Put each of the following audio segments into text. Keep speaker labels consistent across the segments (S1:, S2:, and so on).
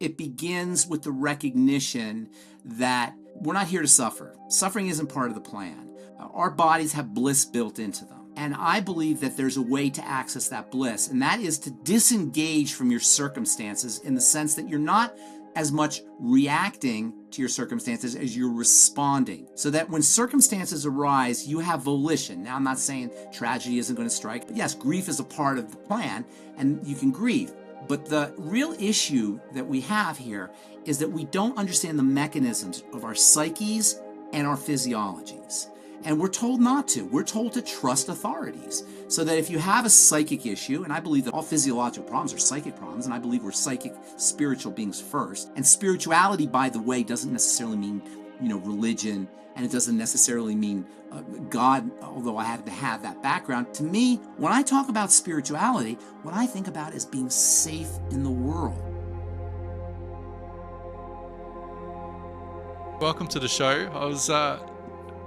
S1: It begins with the recognition that we're not here to suffer. Suffering isn't part of the plan. Our bodies have bliss built into them. And I believe that there's a way to access that bliss, and that is to disengage from your circumstances in the sense that you're not as much reacting to your circumstances as you're responding. So that when circumstances arise, you have volition. Now, I'm not saying tragedy isn't going to strike, but yes, grief is a part of the plan, and you can grieve. But the real issue that we have here is that we don't understand the mechanisms of our psyches and our physiologies. And we're told not to. We're told to trust authorities. So that if you have a psychic issue, and I believe that all physiological problems are psychic problems, and I believe we're psychic, spiritual beings first. And spirituality, by the way, doesn't necessarily mean, religion, and it doesn't necessarily mean God, although I had to have that background. To me, when I talk about spirituality, what I think about is being safe in the world.
S2: Welcome to the show. I was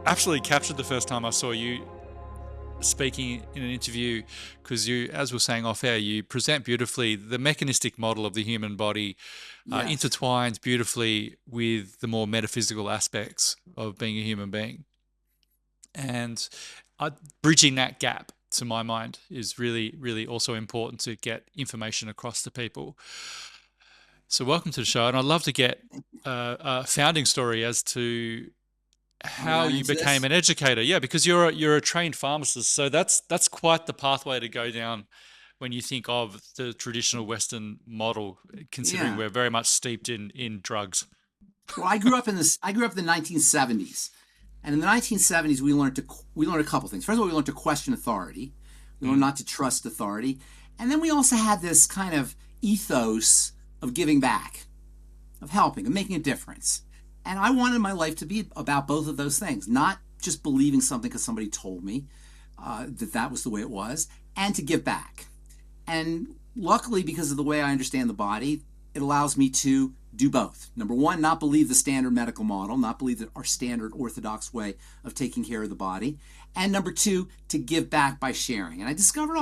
S2: absolutely captured the first time I saw you speaking in an interview, because you, as we're saying off air, you present beautifully the mechanistic model of the human body,
S1: Yes.
S2: intertwines beautifully with the more metaphysical aspects of being a human being. And bridging that gap, to my mind, is really, really also important to get information across to people. So welcome to the show, and I'd love to get a founding story as to how you became an educator. Yeah, because you're a trained pharmacist, so that's quite the pathway to go down when you think of the traditional Western model, considering we're very much steeped in drugs.
S1: Well, I grew up in the 1970s, and in the 1970s we learned a couple things. First of all, we learned to question authority. We learned not to trust authority, and then we also had this kind of ethos of giving back, of helping, of making a difference. And I wanted my life to be about both of those things, not just believing something because somebody told me that was the way it was, and to give back. And luckily, because of the way I understand the body, it allows me to do both. Number one, not believe the standard medical model, not believe that our standard orthodox way of taking care of the body. And number two, to give back by sharing. And I discovered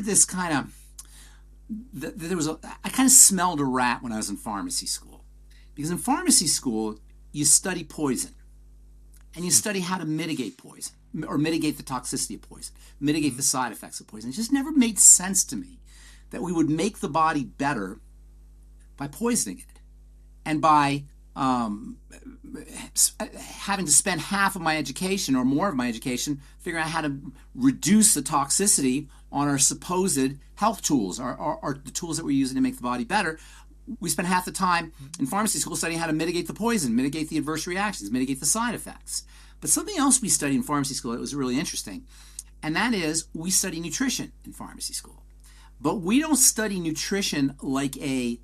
S1: this kind of, I kind of smelled a rat when I was in pharmacy school. Because in pharmacy school, you study poison, and you study how to mitigate poison, or mitigate the toxicity of poison, mitigate the side effects of poison. It just never made sense to me that we would make the body better by poisoning it, and by having to spend half of my education or more of my education figuring out how to reduce the toxicity on our supposed health tools, or the tools that we're using to make the body better. We spent half the time in pharmacy school studying how to mitigate the poison, mitigate the adverse reactions, mitigate the side effects. But something else we studied in pharmacy school that was really interesting, and that is we study nutrition in pharmacy school. But we don't study nutrition like a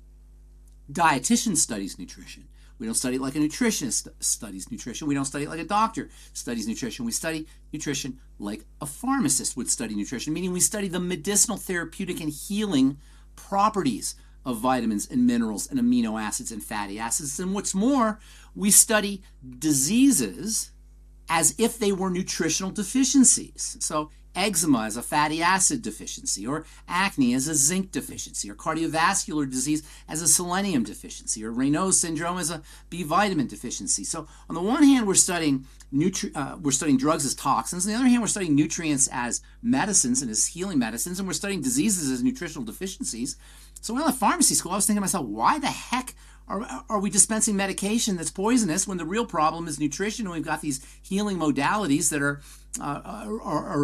S1: dietitian studies nutrition. We don't study it like a nutritionist studies nutrition. We don't study it like a doctor studies nutrition. We study nutrition like a pharmacist would study nutrition, meaning we study the medicinal, therapeutic, and healing properties of vitamins and minerals and amino acids and fatty acids. And what's more, we study diseases as if they were nutritional deficiencies. So eczema is a fatty acid deficiency, or acne as a zinc deficiency, or cardiovascular disease as a selenium deficiency, or Raynaud's syndrome as a B vitamin deficiency. So on the one hand, we're studying drugs as toxins. On the other hand, we're studying nutrients as medicines and as healing medicines, and we're studying diseases as nutritional deficiencies. So when I left pharmacy school, I was thinking to myself, why the heck are we dispensing medication that's poisonous when the real problem is nutrition, and we've got these healing modalities that are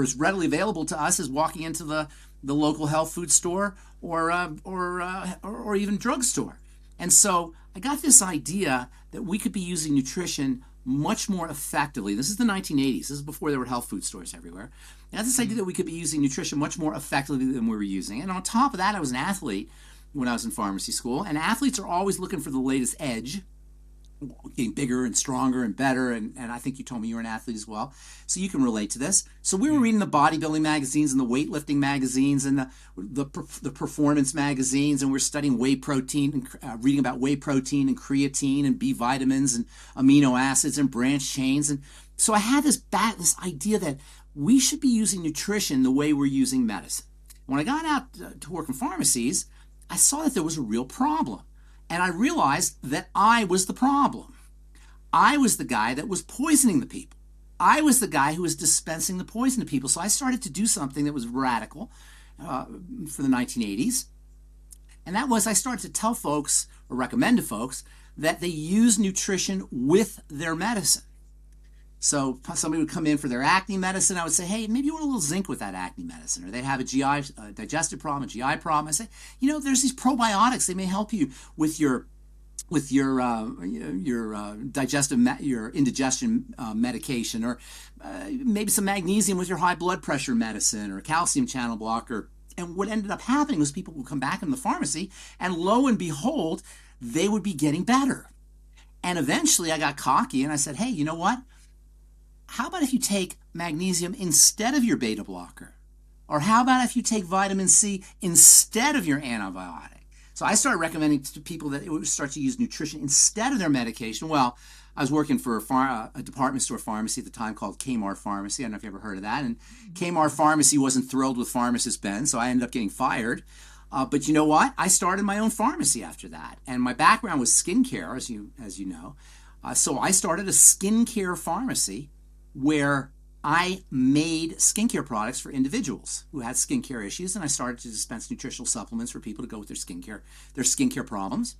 S1: as readily available to us as walking into the local health food store or even drugstore. And so I got this idea that we could be using nutrition much more effectively. This is the 1980s. This is before there were health food stores everywhere. I had this idea that we could be using nutrition much more effectively than we were using. And on top of that, I was an athlete when I was in pharmacy school. And athletes are always looking for the latest edge, getting bigger and stronger and better. And I think you told me you're an athlete as well, so you can relate to this. So we were reading the bodybuilding magazines and the weightlifting magazines and the performance magazines, and we're studying whey protein and reading about whey protein and creatine and B vitamins and amino acids and branched chains. And so I had this idea that we should be using nutrition the way we're using medicine. When I got out to work in pharmacies, I saw that there was a real problem. And I realized that I was the problem. I was the guy that was poisoning the people. I was the guy who was dispensing the poison to people. So I started to do something that was radical for the 1980s. And that was I started to tell folks, or recommend to folks, that they use nutrition with their medicine. So somebody would come in for their acne medicine. I would say, hey, maybe you want a little zinc with that acne medicine. Or they'd have a GI, digestive problem, a GI problem. I say, there's these probiotics. They may help you with your digestive, your indigestion medication, or maybe some magnesium with your high blood pressure medicine, or a calcium channel blocker. And what ended up happening was people would come back in the pharmacy, and lo and behold, they would be getting better. And eventually I got cocky and I said, hey, you know what? How about if you take magnesium instead of your beta blocker? Or how about if you take vitamin C instead of your antibiotic? So I started recommending to people that it would start to use nutrition instead of their medication. Well, I was working for a department store pharmacy at the time called Kmart Pharmacy. I don't know if you ever heard of that. And Kmart Pharmacy wasn't thrilled with pharmacist Ben, so I ended up getting fired. But you know what? I started my own pharmacy after that. And my background was skincare, as you know. So I started a skincare pharmacy where I made skincare products for individuals who had skincare issues, and I started to dispense nutritional supplements for people to go with their skincare problems.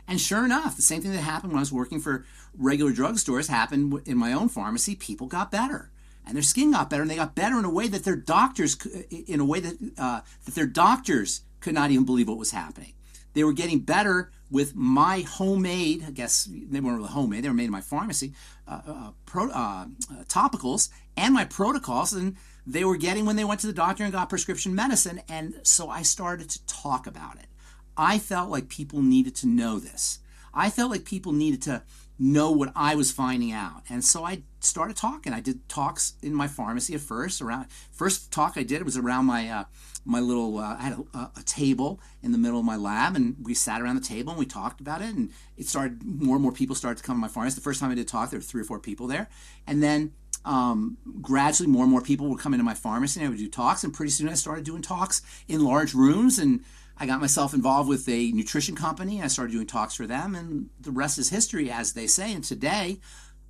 S1: And sure enough, the same thing that happened when I was working for regular drugstores happened in my own pharmacy. People got better, and their skin got better, and they got better in a way that their doctors, that their doctors could not even believe what was happening. They were getting better with my homemade, I guess they weren't really homemade, they were made in my pharmacy, topicals and my protocols, and they were getting when they went to the doctor and got prescription medicine. And so I started to talk about it. I felt like people needed to know this. I felt like people needed to know what I was finding out. And so I started talking. I did talks in my pharmacy at first. First talk I did, it was around my little, I had a table in the middle of my lab, and we sat around the table and we talked about it, and it started, more and more people started to come to my pharmacy. The first time I did talk, there were 3 or 4 people there. And then gradually more and more people would come into my pharmacy and I would do talks, and pretty soon I started doing talks in large rooms, and I got myself involved with a nutrition company. I started doing talks for them, and the rest is history, as they say. And today,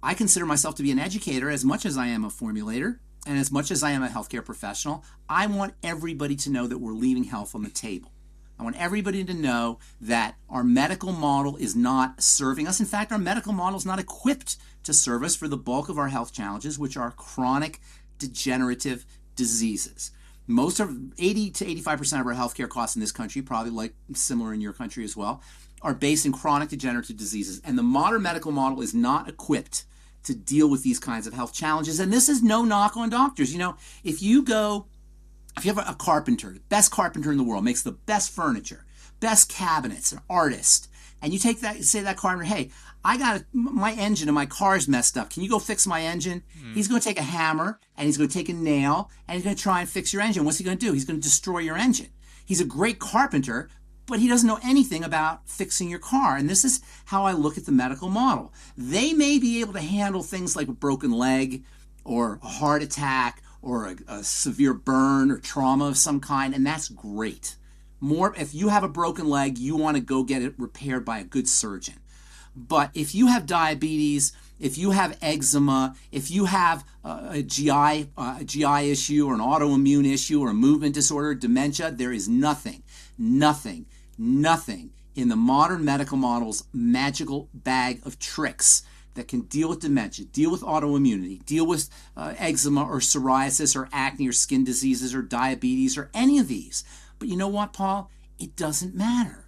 S1: I consider myself to be an educator as much as I am a formulator, and as much as I am a healthcare professional. I want everybody to know that we're leaving health on the table. I want everybody to know that our medical model is not serving us. In fact, our medical model is not equipped to serve us for the bulk of our health challenges, which are chronic degenerative diseases. Most of 80 to 85% of our healthcare costs in this country, probably like similar in your country as well, are based in chronic degenerative diseases. And the modern medical model is not equipped to deal with these kinds of health challenges. And this is no knock on doctors. If you have a carpenter, the best carpenter in the world, makes the best furniture, best cabinets, an artist, and you take that, say to that carpenter, hey, my engine in my car's messed up. Can you go fix my engine? He's going to take a hammer, and he's going to take a nail, and he's going to try and fix your engine. What's he going to do? He's going to destroy your engine. He's a great carpenter, but he doesn't know anything about fixing your car. And this is how I look at the medical model. They may be able to handle things like a broken leg or a heart attack or a severe burn or trauma of some kind, and that's great. If you have a broken leg, you want to go get it repaired by a good surgeon. But if you have diabetes, if you have eczema, if you have a GI issue or an autoimmune issue or a movement disorder, dementia, there is nothing in the modern medical model's magical bag of tricks that can deal with dementia, deal with autoimmunity, deal with eczema or psoriasis or acne or skin diseases or diabetes or any of these. But you know what, Paul? It doesn't matter.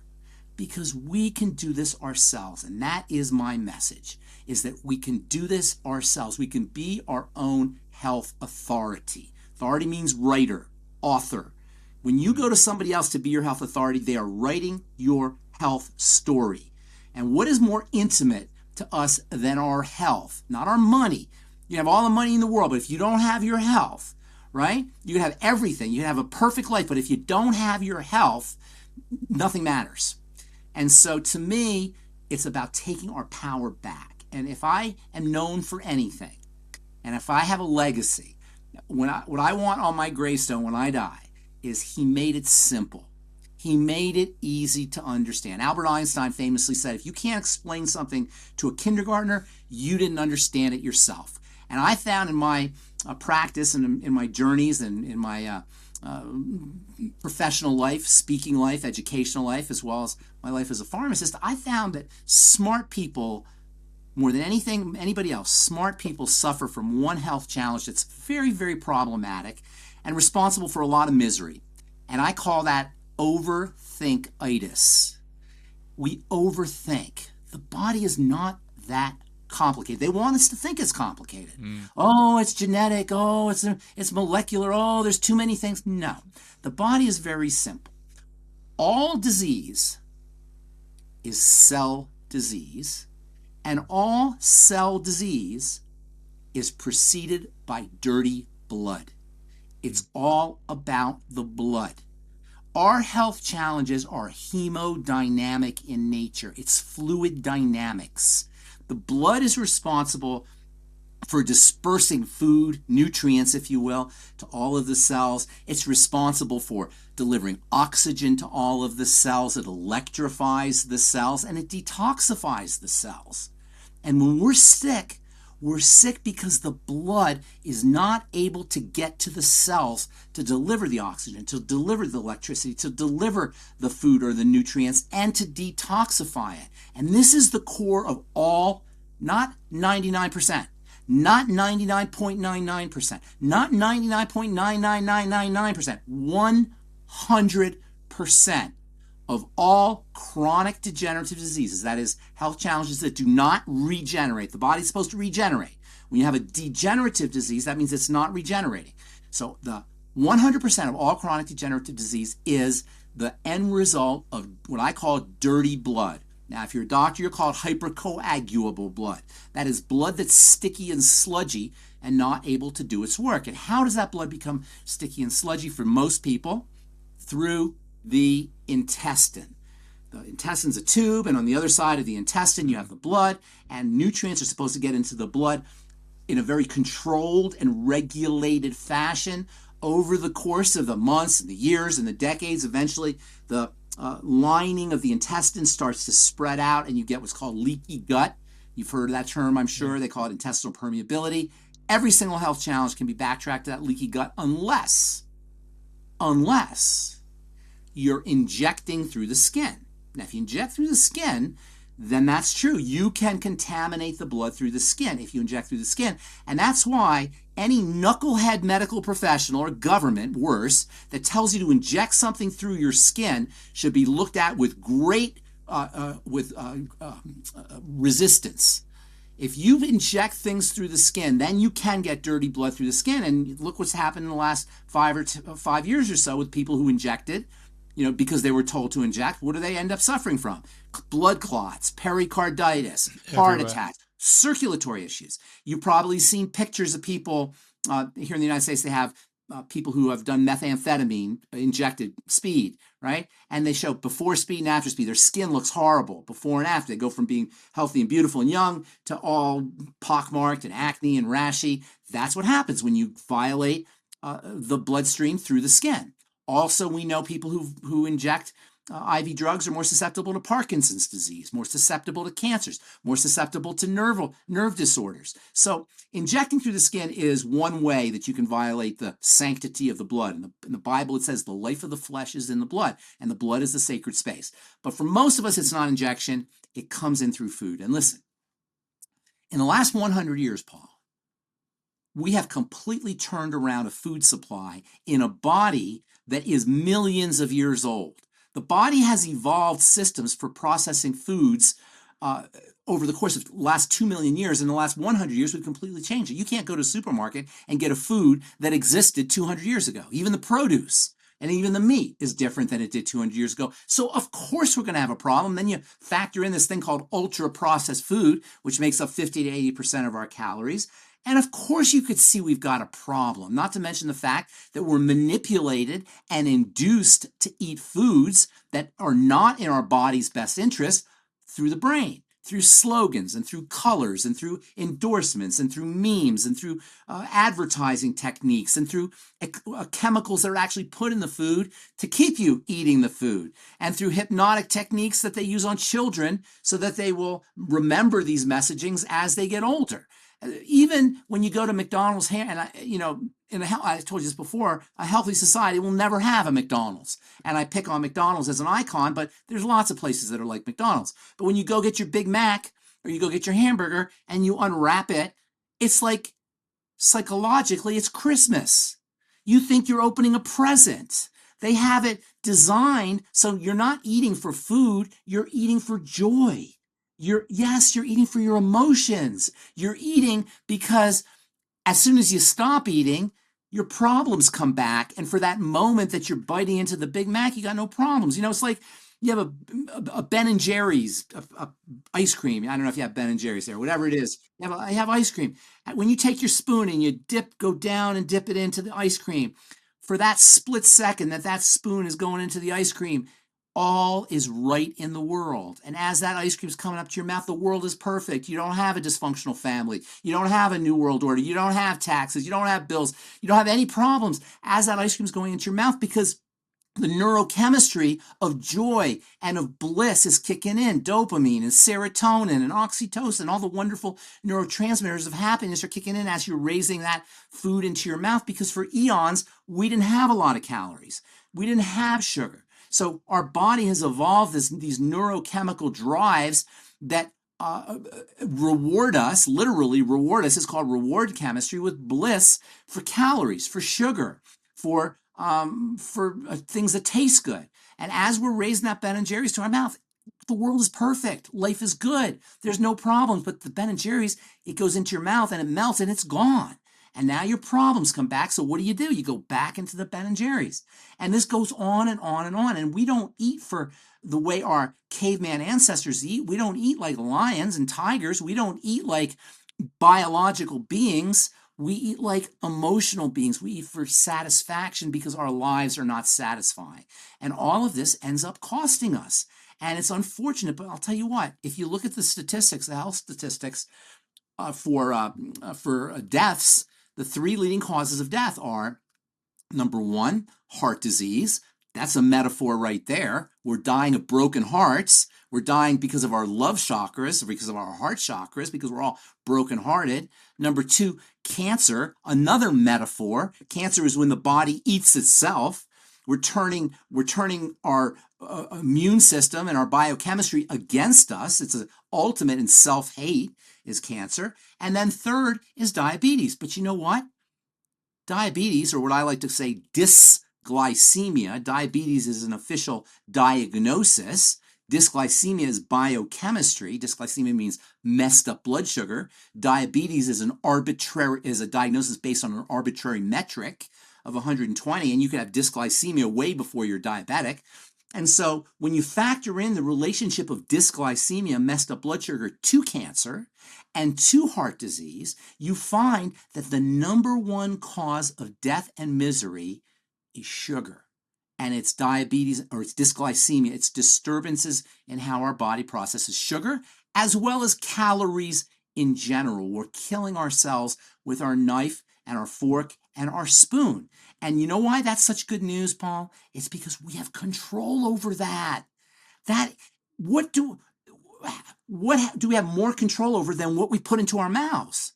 S1: Because we can do this ourselves. And that is my message, is that we can do this ourselves. We can be our own health authority. Authority means writer, author. When you go to somebody else to be your health authority, they are writing your health story. And what is more intimate to us than our health? Not our money. You have all the money in the world, but if you don't have your health, right? You can have everything. You can have a perfect life, but if you don't have your health, nothing matters. And so to me, it's about taking our power back. And if I am known for anything, and if I have a legacy, what I want on my gravestone when I die is he made it simple. He made it easy to understand. Albert Einstein famously said, if you can't explain something to a kindergartner, you didn't understand it yourself. And I found in my practice and in my journeys and in my professional life, speaking life, educational life, as well as my life as a pharmacist, I found that smart people, more than anybody else, smart people suffer from one health challenge that's very, very problematic and responsible for a lot of misery. And I call that overthinkitis. We overthink. The body is not that complicated. They want us to think it's complicated. Oh, it's genetic. Oh, it's molecular. Oh, there's too many things. No, the body is very simple. All disease is cell disease, and all cell disease is preceded by dirty blood. It's all about the blood. Our health challenges are hemodynamic in nature. It's fluid dynamics. The blood is responsible for dispersing food, nutrients, if you will, to all of the cells. It's responsible for delivering oxygen to all of the cells. It electrifies the cells and it detoxifies the cells. And when we're sick because the blood is not able to get to the cells to deliver the oxygen, to deliver the electricity, to deliver the food or the nutrients, and to detoxify it. And this is the core of all, not 99%, not 99.99%, not 99.99999%, 100% of all chronic degenerative diseases, that is, health challenges that do not regenerate. The body's supposed to regenerate. When you have a degenerative disease, that means it's not regenerating. So the 100% of all chronic degenerative disease is the end result of what I call dirty blood. Now, if you're a doctor, you'll call it hypercoagulable blood. That is blood that's sticky and sludgy and not able to do its work. And how does that blood become sticky and sludgy for most people? Through the intestine. The intestine's a tube, and on the other side of the intestine, you have the blood, and nutrients are supposed to get into the blood in a very controlled and regulated fashion over the course of the months and the years and the decades. Eventually, the lining of the intestine starts to spread out, and you get what's called leaky gut. You've heard of that term, I'm sure. They call it intestinal permeability. Every single health challenge can be backtracked to that leaky gut unless you're injecting through the skin. Now, if you inject through the skin, then that's true. You can contaminate the blood through the skin if you inject through the skin. And that's why any knucklehead medical professional or government, worse, that tells you to inject something through your skin should be looked at with great resistance. If you inject things through the skin, then you can get dirty blood through the skin. And look what's happened in the last 5 years or so with people who injected, because they were told to inject. What do they end up suffering from? Blood clots, pericarditis, heart attacks, circulatory issues. You've probably seen pictures of people here in the United States. They have people who have done methamphetamine injected speed, right? And they show before speed and after speed. Their skin looks horrible before and after. They go from being healthy and beautiful and young to all pockmarked and acne and rashy. That's what happens when you violate the bloodstream through the skin. Also, we know people who inject IV drugs are more susceptible to Parkinson's disease, more susceptible to cancers, more susceptible to nerve disorders. So injecting through the skin is one way that you can violate the sanctity of the blood. In the Bible, it says the life of the flesh is in the blood, and the blood is the sacred space. But for most of us, it's not injection. It comes in through food. And listen, in the last 100 years, Paul, we have completely turned around a food supply in a body that is millions of years old. The body has evolved systems for processing foods over the course of the last 2 million years. In the last 100 years, we've completely changed it. You can't go to a supermarket and get a food that existed 200 years ago. Even the produce and even the meat is different than it did 200 years ago. So of course we're going to have a problem. Then you factor in this thing called ultra-processed food, which makes up 50 to 80% of our calories. And of course you could see we've got a problem, not to mention the fact that we're manipulated and induced to eat foods that are not in our body's best interest through the brain, through slogans and through colors and through endorsements and through memes and through advertising techniques and through chemicals that are actually put in the food to keep you eating the food, and through hypnotic techniques that they use on children so that they will remember these messagings as they get older. Even when you go to McDonald's, and I told you this before, a healthy society will never have a McDonald's. And I pick on McDonald's as an icon, but there's lots of places that are like McDonald's. But when you go get your Big Mac or you go get your hamburger and you unwrap it, it's like psychologically, it's Christmas. You think you're opening a present. They have it designed so you're not eating for food, you're eating for joy. You're eating for your emotions. You're eating because as soon as you stop eating, your problems come back. And for that moment that you're biting into the Big Mac, you got no problems. It's like you have a Ben and Jerry's ice cream. I don't know if you have Ben and Jerry's there, whatever it is. You have ice cream. When you take your spoon and you go down and dip it into the ice cream, for that split second that spoon is going into the ice cream, all is right in the world. And as that ice cream is coming up to your mouth, the world is perfect. You don't have a dysfunctional family. You don't have a new world order. You don't have taxes. You don't have bills. You don't have any problems as that ice cream is going into your mouth, because the neurochemistry of joy and of bliss is kicking in. Dopamine and serotonin and oxytocin, all the wonderful neurotransmitters of happiness are kicking in as you're raising that food into your mouth, because for eons, we didn't have a lot of calories. We didn't have sugar. So our body has evolved these neurochemical drives that reward us, literally reward us. It's called reward chemistry, with bliss for calories, for sugar, for things that taste good. And as we're raising that Ben and Jerry's to our mouth, the world is perfect. Life is good. There's no problems. But the Ben and Jerry's, it goes into your mouth and it melts and it's gone. And now your problems come back. So what do? You go back into the Ben and Jerry's. And this goes on and on and on. And we don't eat for the way our caveman ancestors eat. We don't eat like lions and tigers. We don't eat like biological beings. We eat like emotional beings. We eat for satisfaction because our lives are not satisfying. And all of this ends up costing us. And it's unfortunate, but I'll tell you what, if you look at the statistics, the health statistics for deaths, the three leading causes of death are, number one, heart disease. That's a metaphor right there. We're dying of broken hearts. We're dying because of our love chakras, because of our heart chakras, because we're all brokenhearted. Number two, cancer, another metaphor. Cancer is when the body eats itself. We're turning our immune system and our biochemistry against us. It's an ultimate in self-hate is cancer. And then third is diabetes. But you know what? Diabetes, or what I like to say, dysglycemia. Diabetes is an official diagnosis. Dysglycemia is biochemistry. Dysglycemia means messed up blood sugar. Diabetes is a diagnosis based on an arbitrary metric of 120, and you could have dysglycemia way before you're diabetic. And so when you factor in the relationship of dysglycemia, messed up blood sugar, to cancer and to heart disease, you find that the number one cause of death and misery is sugar. And it's diabetes, or it's dysglycemia. It's disturbances in how our body processes sugar, as well as calories in general. We're killing ourselves with our knife and our fork and our spoon. And you know why that's such good news, Paul? It's because we have control over that. What do we have more control over than what we put into our mouths?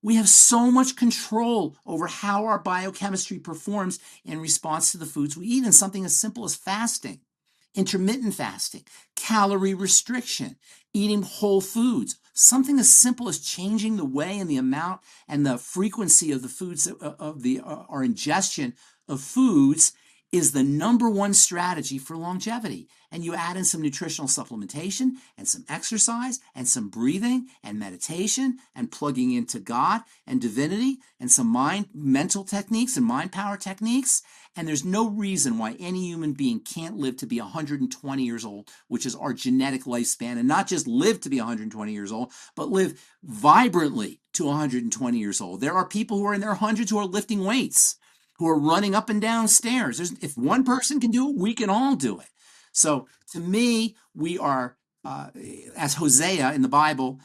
S1: We have so much control over how our biochemistry performs in response to the foods we eat, and something as simple as fasting, intermittent fasting, calorie restriction, eating whole foods, something as simple as changing the way and the amount and the frequency of the foods, our ingestion of foods, is the number one strategy for longevity. And you add in some nutritional supplementation and some exercise and some breathing and meditation and plugging into God and divinity and some mental techniques and mind power techniques. And there's no reason why any human being can't live to be 120 years old, which is our genetic lifespan, and not just live to be 120 years old, but live vibrantly to 120 years old. There are people who are in their hundreds who are lifting weights, who are running up and down stairs. If one person can do it, we can all do it. So to me, we are as Hosea in the Bible,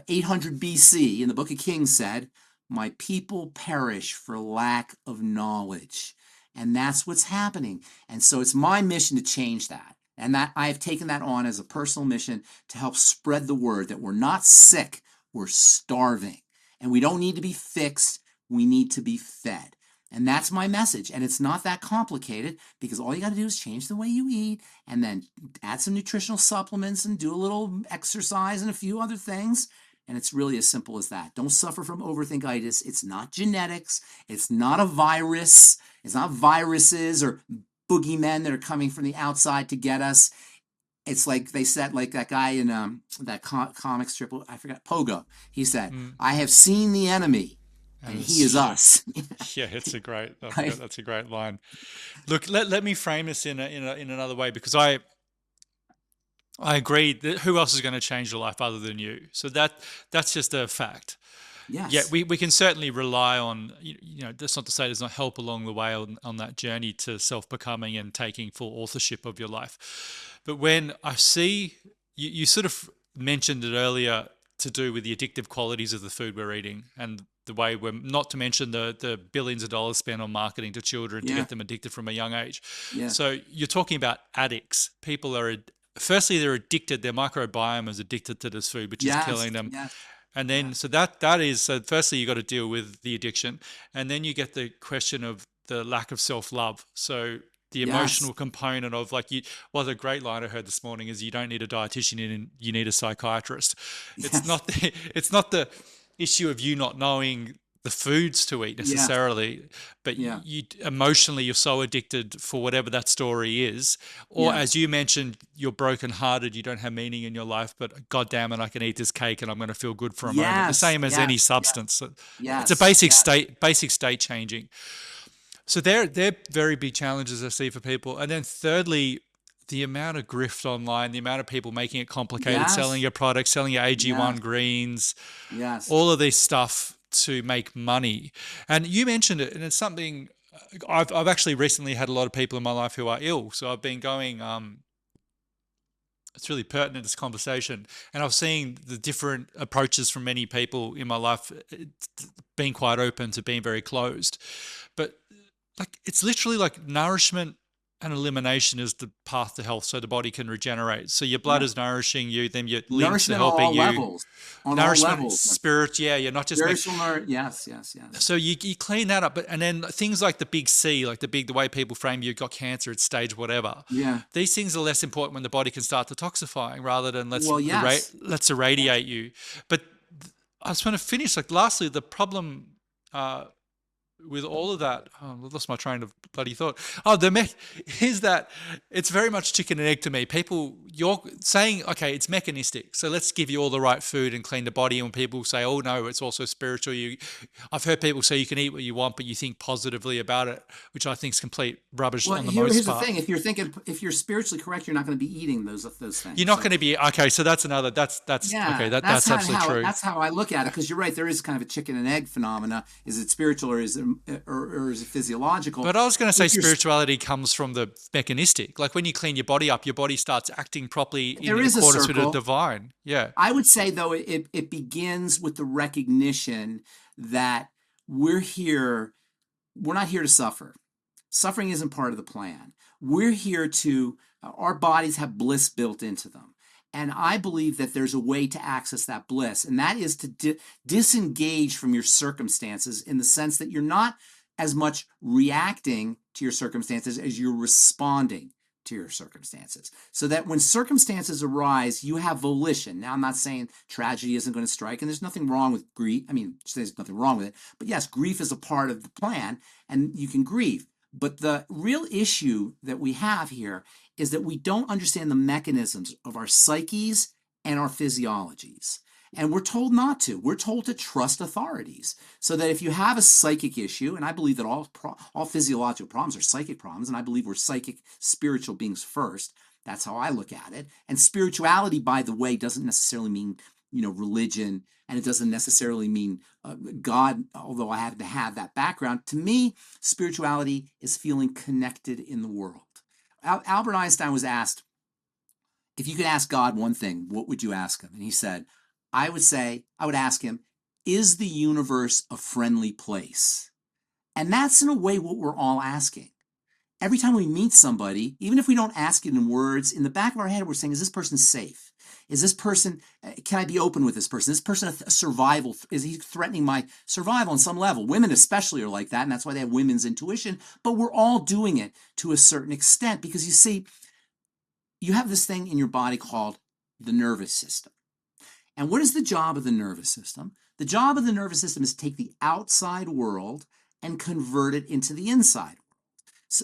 S1: 800 BC, in the book of Kings said, my people perish for lack of knowledge. And that's what's happening. And so it's my mission to change that. And that I have taken that on as a personal mission to help spread the word that we're not sick, we're starving. And we don't need to be fixed, we need to be fed. And that's my message. And it's not that complicated, because all you got to do is change the way you eat and then add some nutritional supplements and do a little exercise and a few other things. And it's really as simple as that. Don't suffer from overthinkitis. It's not genetics. It's not a virus. It's not viruses or boogeymen that are coming from the outside to get us. It's like they said, like that guy in that comic strip, I forgot, Pogo. He said, I have seen the enemy, and he is us.
S2: Yeah, it's a great. I
S1: Right?
S2: forgot, that's a great line. Look, let me frame this in another way, because I agree that who else is going to change your life other than you? So that's just a fact.
S1: Yes.
S2: Yeah, we can certainly rely on, that's not to say there's not help along the way on that journey to self-becoming and taking full authorship of your life. But when I see, you sort of mentioned it earlier, to do with the addictive qualities of the food we're eating, and the way we're, not to mention the billions of dollars spent on marketing to children to get them addicted from a young age.
S1: Yeah.
S2: So you're talking about addicts. People are, firstly, they're addicted, their microbiome is addicted to this food, which is killing them.
S1: Yes.
S2: And then, so that is, so firstly, you got to deal with the addiction. And then you get the question of the lack of self-love. So the emotional component of, like, the great line I heard this morning is, you don't need a dietitian, you need a psychiatrist.
S1: Yes.
S2: It's not the issue of you not knowing the foods to eat necessarily, but you emotionally, you're so addicted for whatever that story is, or as you mentioned, you're broken-hearted, you don't have meaning in your life, but God damn it, I can eat this cake and I'm going to feel good for a moment. The same as any substance. It's a basic state changing. So they're very big challenges I see for people. And then thirdly, the amount of grift online, the amount of people making it complicated, selling your products, selling your AG1 greens, all of this stuff to make money. And you mentioned it, and it's something I've actually recently had a lot of people in my life who are ill. So I've been going, it's really pertinent, this conversation. And I've seen the different approaches from many people in my life, being quite open to being very closed. But like, it's literally like nourishment and elimination is the path to health, so the body can regenerate. So your blood is nourishing you, then your limbs are helping you.
S1: Levels. On
S2: nourishment,
S1: all levels.
S2: Spirit, you're not just
S1: spiritual. Yes.
S2: So you clean that up, and then things like the big C, like the way people frame you've got cancer, it's stage whatever.
S1: Yeah.
S2: These things are less important when the body can start detoxifying, rather than let's irradiate you. But I just want to finish. Like, lastly, the problem with all of that, I lost my train of bloody thought. Is that it's very much chicken and egg to me. People, you're saying, okay, it's mechanistic, so let's give you all the right food and clean the body. And when people say, oh no, it's also spiritual, I've heard people say you can eat what you want, but you think positively about it, which I think is complete rubbish on the most part.
S1: Here's the thing: if you're spiritually correct, you're not going to be eating those things.
S2: You're not going to be okay. So that's another. That's okay. That's absolutely true.
S1: That's how I look at it, because you're right. There is kind of a chicken and egg phenomena. Is it spiritual or is it physiological?
S2: But I was going to say spirituality comes from the mechanistic. Like, when you clean your body up, your body starts acting properly in accordance with the divine. Yeah.
S1: I would say, though, it begins with the recognition that we're not here to suffer. Suffering isn't part of the plan. We're here to, our bodies have bliss built into them. And I believe that there's a way to access that bliss, and that is to disengage from your circumstances, in the sense that you're not as much reacting to your circumstances as you're responding to your circumstances. So that when circumstances arise, you have volition. Now, I'm not saying tragedy isn't going to strike, and there's nothing wrong with grief. I mean, there's nothing wrong with it. But yes, grief is a part of the plan, and you can grieve. But the real issue that we have here is that we don't understand the mechanisms of our psyches and our physiologies. And we're told not to. We're told to trust authorities. So that if you have a psychic issue, and I believe that all physiological problems are psychic problems, and I believe we're psychic, spiritual beings first. That's how I look at it. And spirituality, by the way, doesn't necessarily mean, religion, and it doesn't necessarily mean God, although I have to have that background. To me, spirituality is feeling connected in the world. Albert Einstein was asked, if you could ask God one thing, what would you ask him? And he said, I would ask him, is the universe a friendly place? And that's in a way what we're all asking. Every time we meet somebody, even if we don't ask it in words, in the back of our head, we're saying, is this person safe? Is this person, can I be open with this person? Is this person a survival? Is he threatening my survival on some level? Women especially are like that, and that's why they have women's intuition. But we're all doing it to a certain extent because you see, you have this thing in your body called the nervous system. And what is the job of the nervous system? The job of the nervous system is to take the outside world and convert it into the inside.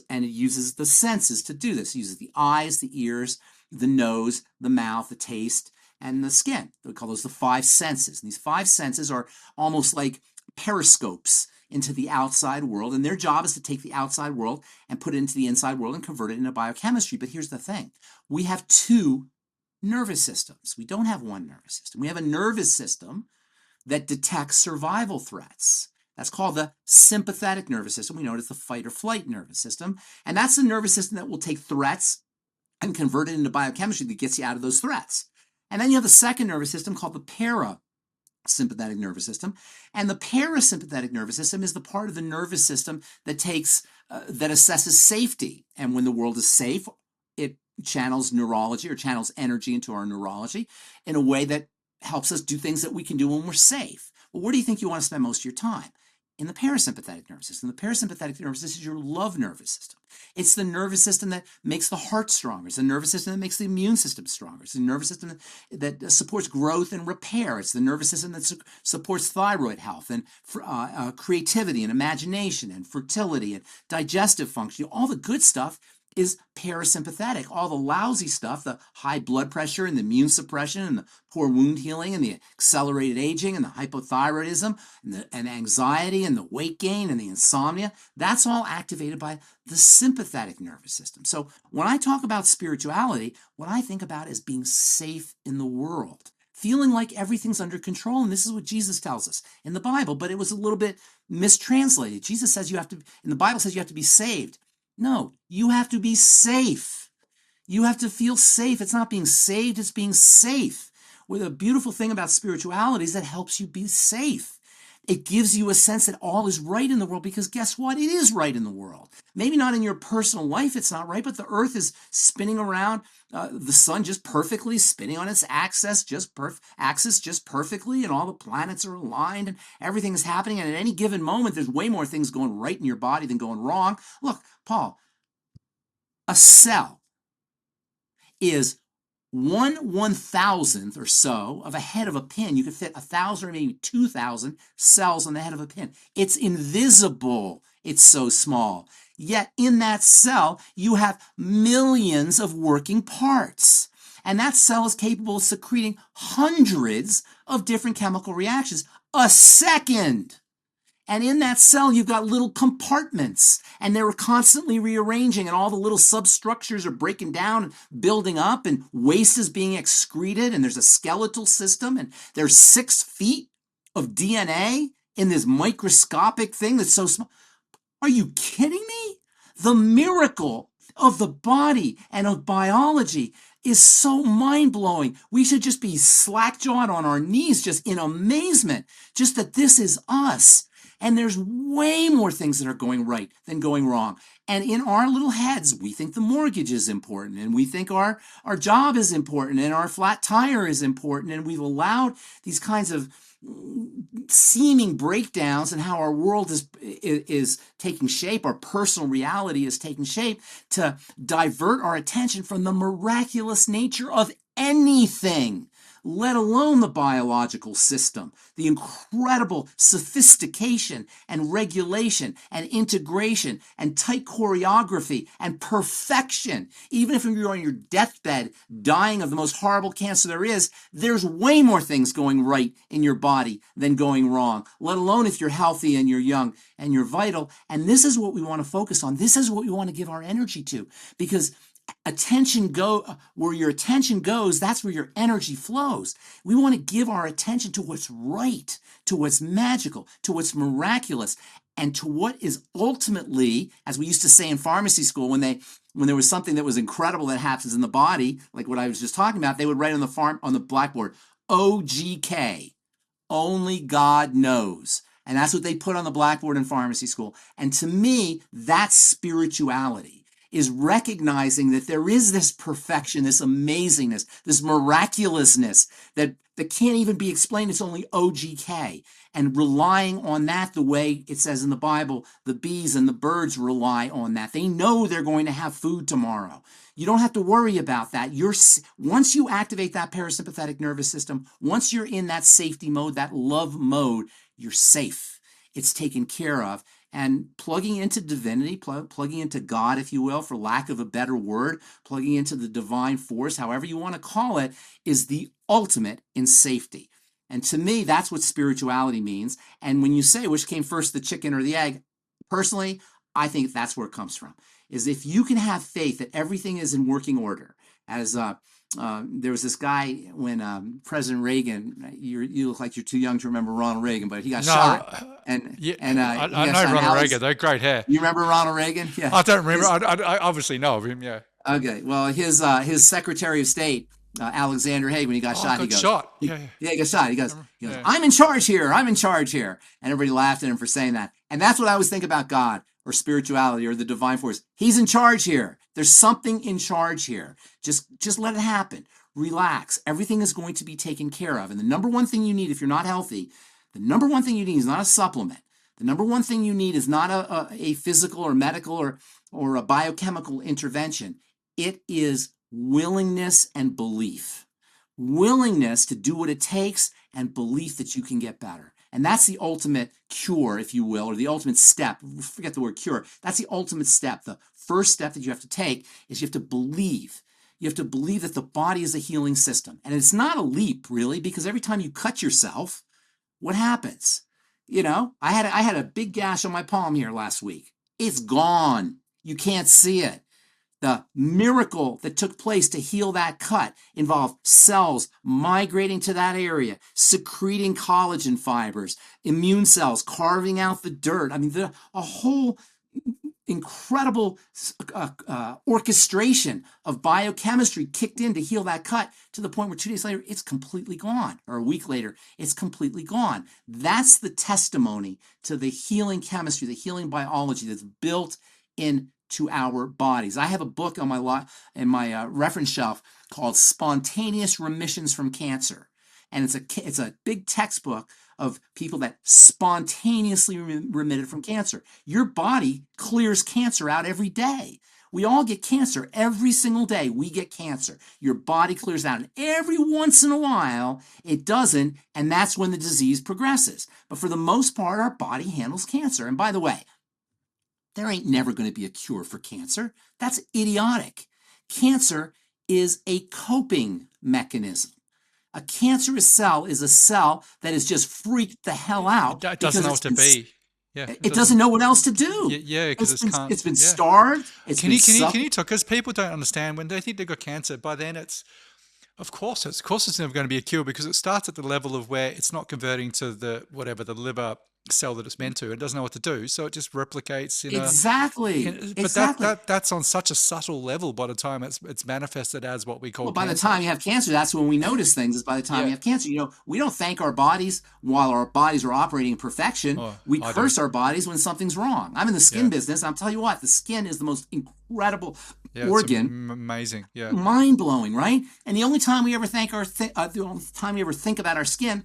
S1: And it uses the senses to do this. It uses the eyes, the ears, the nose, the mouth, the taste, and the skin. We call those the five senses. And these five senses are almost like periscopes into the outside world. And their job is to take the outside world and put it into the inside world and convert it into biochemistry. But here's the thing. We have two nervous systems. We don't have one nervous system. We have a nervous system that detects survival threats. That's called the sympathetic nervous system. We know it as the fight or flight nervous system. And that's the nervous system that will take threats and convert it into biochemistry that gets you out of those threats. And then you have the second nervous system called the parasympathetic nervous system. And the parasympathetic nervous system is the part of the nervous system that that assesses safety. And when the world is safe, it channels neurology or channels energy into our neurology in a way that helps us do things that we can do when we're safe. Well, where do you think you want to spend most of your time? In the parasympathetic nervous system. The parasympathetic nervous system is your love nervous system. It's the nervous system that makes the heart stronger. It's the nervous system that makes the immune system stronger. It's the nervous system that supports growth and repair. It's the nervous system that supports thyroid health and creativity and imagination and fertility and digestive function. All the good stuff is parasympathetic. All the lousy stuff, the high blood pressure and the immune suppression and the poor wound healing and the accelerated aging and the hypothyroidism and anxiety and the weight gain and the insomnia, that's all activated by the sympathetic nervous system. So when I talk about spirituality, what I think about is being safe in the world, feeling like everything's under control. And this is what Jesus tells us in the Bible, but it was a little bit mistranslated. Jesus says in the Bible says you have to be saved. No, you have to be safe. You have to feel safe. It's not being saved, it's being safe. Well, the beautiful thing about spirituality is that it helps you be safe. It gives you a sense that all is right in the world because guess what? It is right in the world. Maybe not in your personal life, it's not right, but the earth is spinning around, the sun just perfectly, spinning on its axis just perfectly, and all the planets are aligned and everything is happening. And at any given moment, there's way more things going right in your body than going wrong. Look, Paul, a cell is 1/1000th or so of a head of a pin. You could fit 1,000 or maybe 2,000 cells on the head of a pin. It's invisible. It's so small. Yet in that cell, you have millions of working parts. And that cell is capable of secreting hundreds of different chemical reactions a second. And in that cell, you've got little compartments, and they're constantly rearranging, and all the little substructures are breaking down and building up, and waste is being excreted, and there's a skeletal system, and there's 6 feet of DNA in this microscopic thing that's so small. Are you kidding me? The miracle of the body and of biology is so mind-blowing. We should just be slack-jawed on our knees, just in amazement, just that this is us. And there's way more things that are going right than going wrong. And in our little heads, we think the mortgage is important, and we think our job is important, and our flat tire is important, and we've allowed these kinds of seeming breakdowns in how our world is taking shape, our personal reality is taking shape, to divert our attention from the miraculous nature of anything, let alone the biological system, the incredible sophistication and regulation and integration and tight choreography and perfection. Even if you're on your deathbed dying of the most horrible cancer there is, there's way more things going right in your body than going wrong, let alone if you're healthy and you're young and you're vital. And this is what we want to focus on. This is what we want to give our energy to, because where your attention goes, that's where your energy flows. We want to give our attention to what's right, to what's magical, to what's miraculous. and to what is ultimately, as we used to say in pharmacy school, when there was something that was incredible that happens in the body, like what I was just talking about, they would write on the blackboard, OGK, only God knows. And that's what they put on the blackboard in pharmacy school. And to me, that's spirituality, is recognizing that there is this perfection, this amazingness, this miraculousness that can't even be explained. It's only OGK. And relying on that the way it says in the Bible, the bees and the birds rely on that. They know they're going to have food tomorrow. You don't have to worry about that. Once you activate that parasympathetic nervous system, once you're in that safety mode, that love mode, you're safe. It's taken care of. And plugging into divinity, plugging into God, if you will, for lack of a better word, plugging into the divine force, however you want to call it, is the ultimate in safety. And to me, that's what spirituality means. And when you say which came first, the chicken or the egg, personally, I think that's where it comes from, is if you can have faith that everything is in working order. As there was this guy when President Reagan, you look like you're too young to remember Ronald Reagan, but he got shot.
S2: I know Ronald Reagan. They're great hair.
S1: You remember Ronald Reagan? Yeah.
S2: I don't remember. I obviously know of him. Yeah.
S1: Okay. Well, his Secretary of State, Alexander Haig, when he got shot, he got shot. He got shot. He goes, I'm in charge here. I'm in charge here. And everybody laughed at him for saying that. And that's what I always think about God or spirituality or the divine force. He's in charge here. There's something in charge here. Just let it happen. Relax. Everything is going to be taken care of. And the number one thing you need if you're not healthy, the number one thing you need is not a supplement. The number one thing you need is not a physical or medical or a biochemical intervention. It is willingness and belief. Willingness to do what it takes and belief that you can get better. And that's the ultimate cure, if you will, or the ultimate step. Forget the word cure. That's the ultimate step. The first step that you have to take is you have to believe. You have to believe that the body is a healing system. And it's not a leap, really, because every time you cut yourself, what happens? You know, I had a big gash on my palm here last week. It's gone. You can't see it. The miracle that took place to heal that cut involved cells migrating to that area, secreting collagen fibers, immune cells carving out the dirt. I mean, a whole incredible orchestration of biochemistry kicked in to heal that cut to the point where 2 days later, it's completely gone, or a week later, it's completely gone. That's the testimony to the healing chemistry, the healing biology that's built into our bodies. I have a book on my reference shelf called Spontaneous Remissions from Cancer. And it's a big textbook of people that spontaneously remitted from cancer. Your body clears cancer out every day. We all get cancer every single day. We get cancer. Your body clears out. And every once in a while, it doesn't. And that's when the disease progresses. But for the most part, our body handles cancer. And by the way, there ain't never going to be a cure for cancer. That's idiotic. Cancer is a coping mechanism. A cancerous cell is a cell that is just freaked the hell out.
S2: It doesn't know what to be.
S1: Yeah, it doesn't know what else to do.
S2: Yeah, because
S1: it's been starved.
S2: Can you talk? Because people don't understand when they think they've got cancer. By then, of course it's never going to be a cure because it starts at the level of where it's not converting to the liver cell that it's meant to. It doesn't know what to do, so it just replicates. But that's on such a subtle level. By the time it's manifested as what we call.
S1: Well, by the time you have cancer, that's when we notice things. Is by the time you have cancer. You know, we don't thank our bodies while our bodies are operating in perfection. We curse our bodies when something's wrong. I'm in the skin business. And I'll tell you what, the skin is the most incredible organ.
S2: Amazing. Yeah.
S1: Mind blowing, right? And the only time we ever think about our skin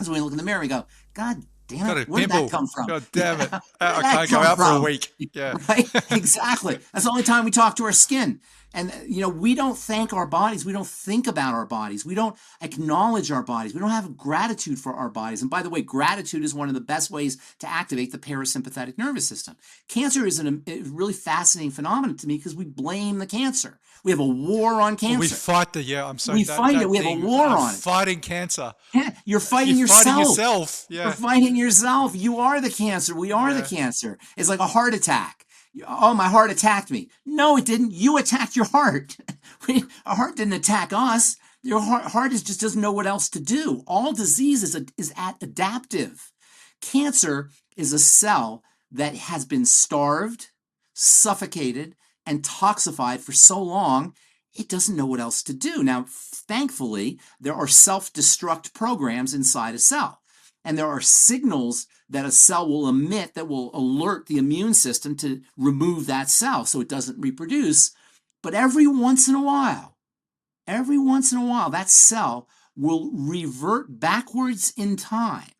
S1: is when we look in the mirror and we go, God damn it, where did that come from?
S2: God damn it. I can't go out for a week. Yeah.
S1: Right? Exactly. That's the only time we talk to our skin. And, you know, we don't thank our bodies. We don't think about our bodies. We don't acknowledge our bodies. We don't have gratitude for our bodies. And by the way, gratitude is one of the best ways to activate the parasympathetic nervous system. Cancer is a really fascinating phenomenon to me because we blame the cancer. We have a war on cancer.
S2: We fight We
S1: fight it. We have a war on it.
S2: Fighting cancer.
S1: Yeah, you're fighting yourself.
S2: Fighting yourself. Yeah.
S1: You're fighting yourself. You are the cancer. We are the cancer. It's like a heart attack. Oh, my heart attacked me. No, it didn't. You attacked your heart. Our heart didn't attack us. Your heart just doesn't know what else to do. All disease is adaptive. Cancer is a cell that has been starved, suffocated, and toxified for so long, it doesn't know what else to do. Now, thankfully, there are self-destruct programs inside a cell. And there are signals that a cell will emit that will alert the immune system to remove that cell so it doesn't reproduce. But every once in a while, that cell will revert backwards in time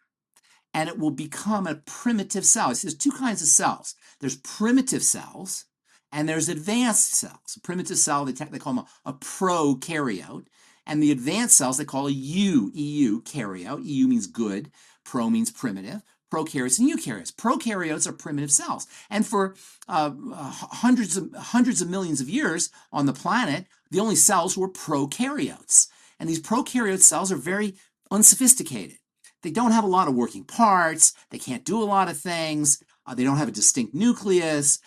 S1: and it will become a primitive cell. There's two kinds of cells. There's primitive cells and there's advanced cells. A primitive cell, they call them a prokaryote. And the advanced cells, they call a eukaryote. Eu means good, pro means primitive. Prokaryotes and eukaryotes. Prokaryotes are primitive cells. And for hundreds of millions of years on the planet, the only cells were prokaryotes. And these prokaryote cells are very unsophisticated. They don't have a lot of working parts. They can't do a lot of things. They don't have a distinct nucleus.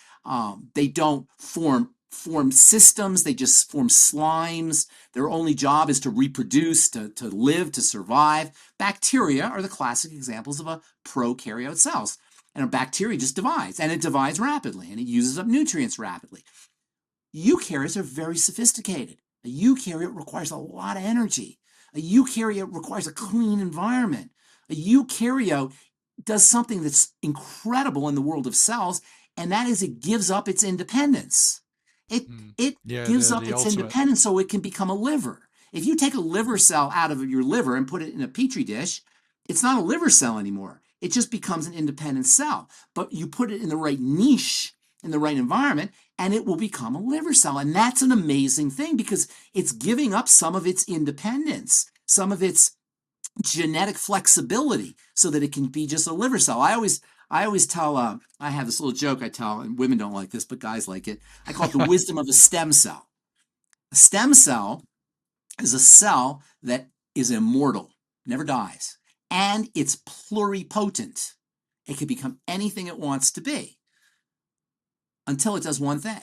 S1: They don't form systems. They just form slimes. Their only job is to reproduce, to live, to survive. Bacteria are the classic examples of a prokaryote cells. And a bacteria just divides, and it divides rapidly, and it uses up nutrients rapidly. Eukaryotes are very sophisticated. A eukaryote requires a lot of energy. A eukaryote requires a clean environment. A eukaryote does something that's incredible in the world of cells, and that is it gives up its independence. It gives up its independence so it can become a liver. If you take a liver cell out of your liver and put it in a petri dish, it's not a liver cell anymore. It just becomes an independent cell. But you put it in the right niche, in the right environment, and it will become a liver cell. And that's an amazing thing because it's giving up some of its independence, some of its genetic flexibility so that it can be just a liver cell. I always tell, I have this little joke I tell, and women don't like this, but guys like it. I call it the wisdom of a stem cell. A stem cell is a cell that is immortal, never dies, and it's pluripotent. It can become anything it wants to be until it does one thing.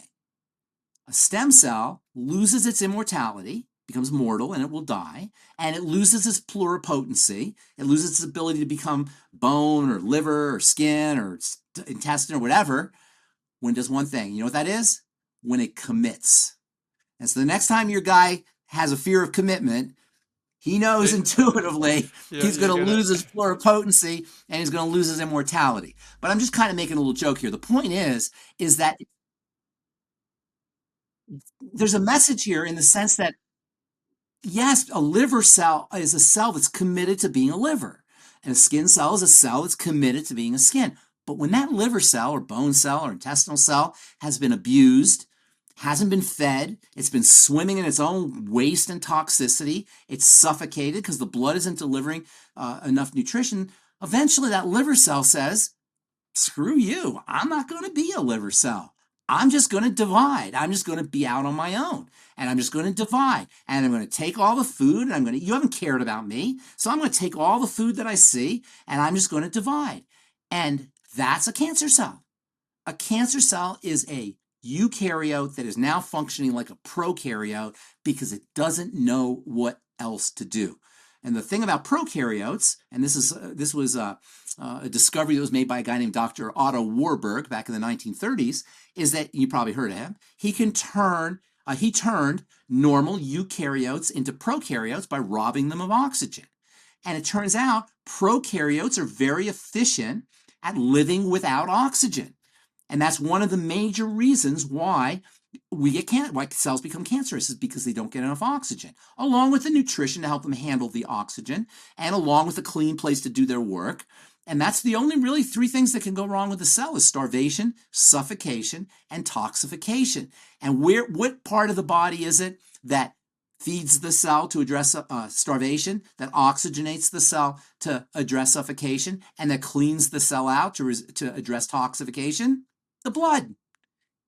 S1: A stem cell loses its immortality, becomes mortal, and it will die, and it loses its pluripotency. It loses its ability to become bone or liver or skin or intestine or whatever when it does one thing. You know what that is? When it commits. And so the next time your guy has a fear of commitment, he knows intuitively he's going to lose his pluripotency and he's going to lose his immortality. But I'm just kind of making a little joke here. The point is that there's a message here in the sense that yes, a liver cell is a cell that's committed to being a liver. And a skin cell is a cell that's committed to being a skin. But when that liver cell or bone cell or intestinal cell has been abused, hasn't been fed, it's been swimming in its own waste and toxicity, it's suffocated because the blood isn't delivering enough nutrition, eventually that liver cell says, screw you, I'm not going to be a liver cell. I'm just going to divide. I'm just going to be out on my own. And I'm just going to divide. And I'm going to take all the food and you haven't cared about me. So I'm going to take all the food that I see and I'm just going to divide. And that's a cancer cell. A cancer cell is a eukaryote that is now functioning like a prokaryote because it doesn't know what else to do. And the thing about prokaryotes, and this was a discovery that was made by a guy named Dr. Otto Warburg back in the 1930s, is that, you probably heard of him, he turned normal eukaryotes into prokaryotes by robbing them of oxygen. And it turns out prokaryotes are very efficient at living without oxygen. And that's one of the major reasons why why cells become cancerous, is because they don't get enough oxygen, along with the nutrition to help them handle the oxygen, and along with a clean place to do their work. And that's the only really three things that can go wrong with the cell is starvation, suffocation, and toxification. And what part of the body is it that feeds the cell to address starvation, that oxygenates the cell to address suffocation, and that cleans the cell out to address toxification? The blood.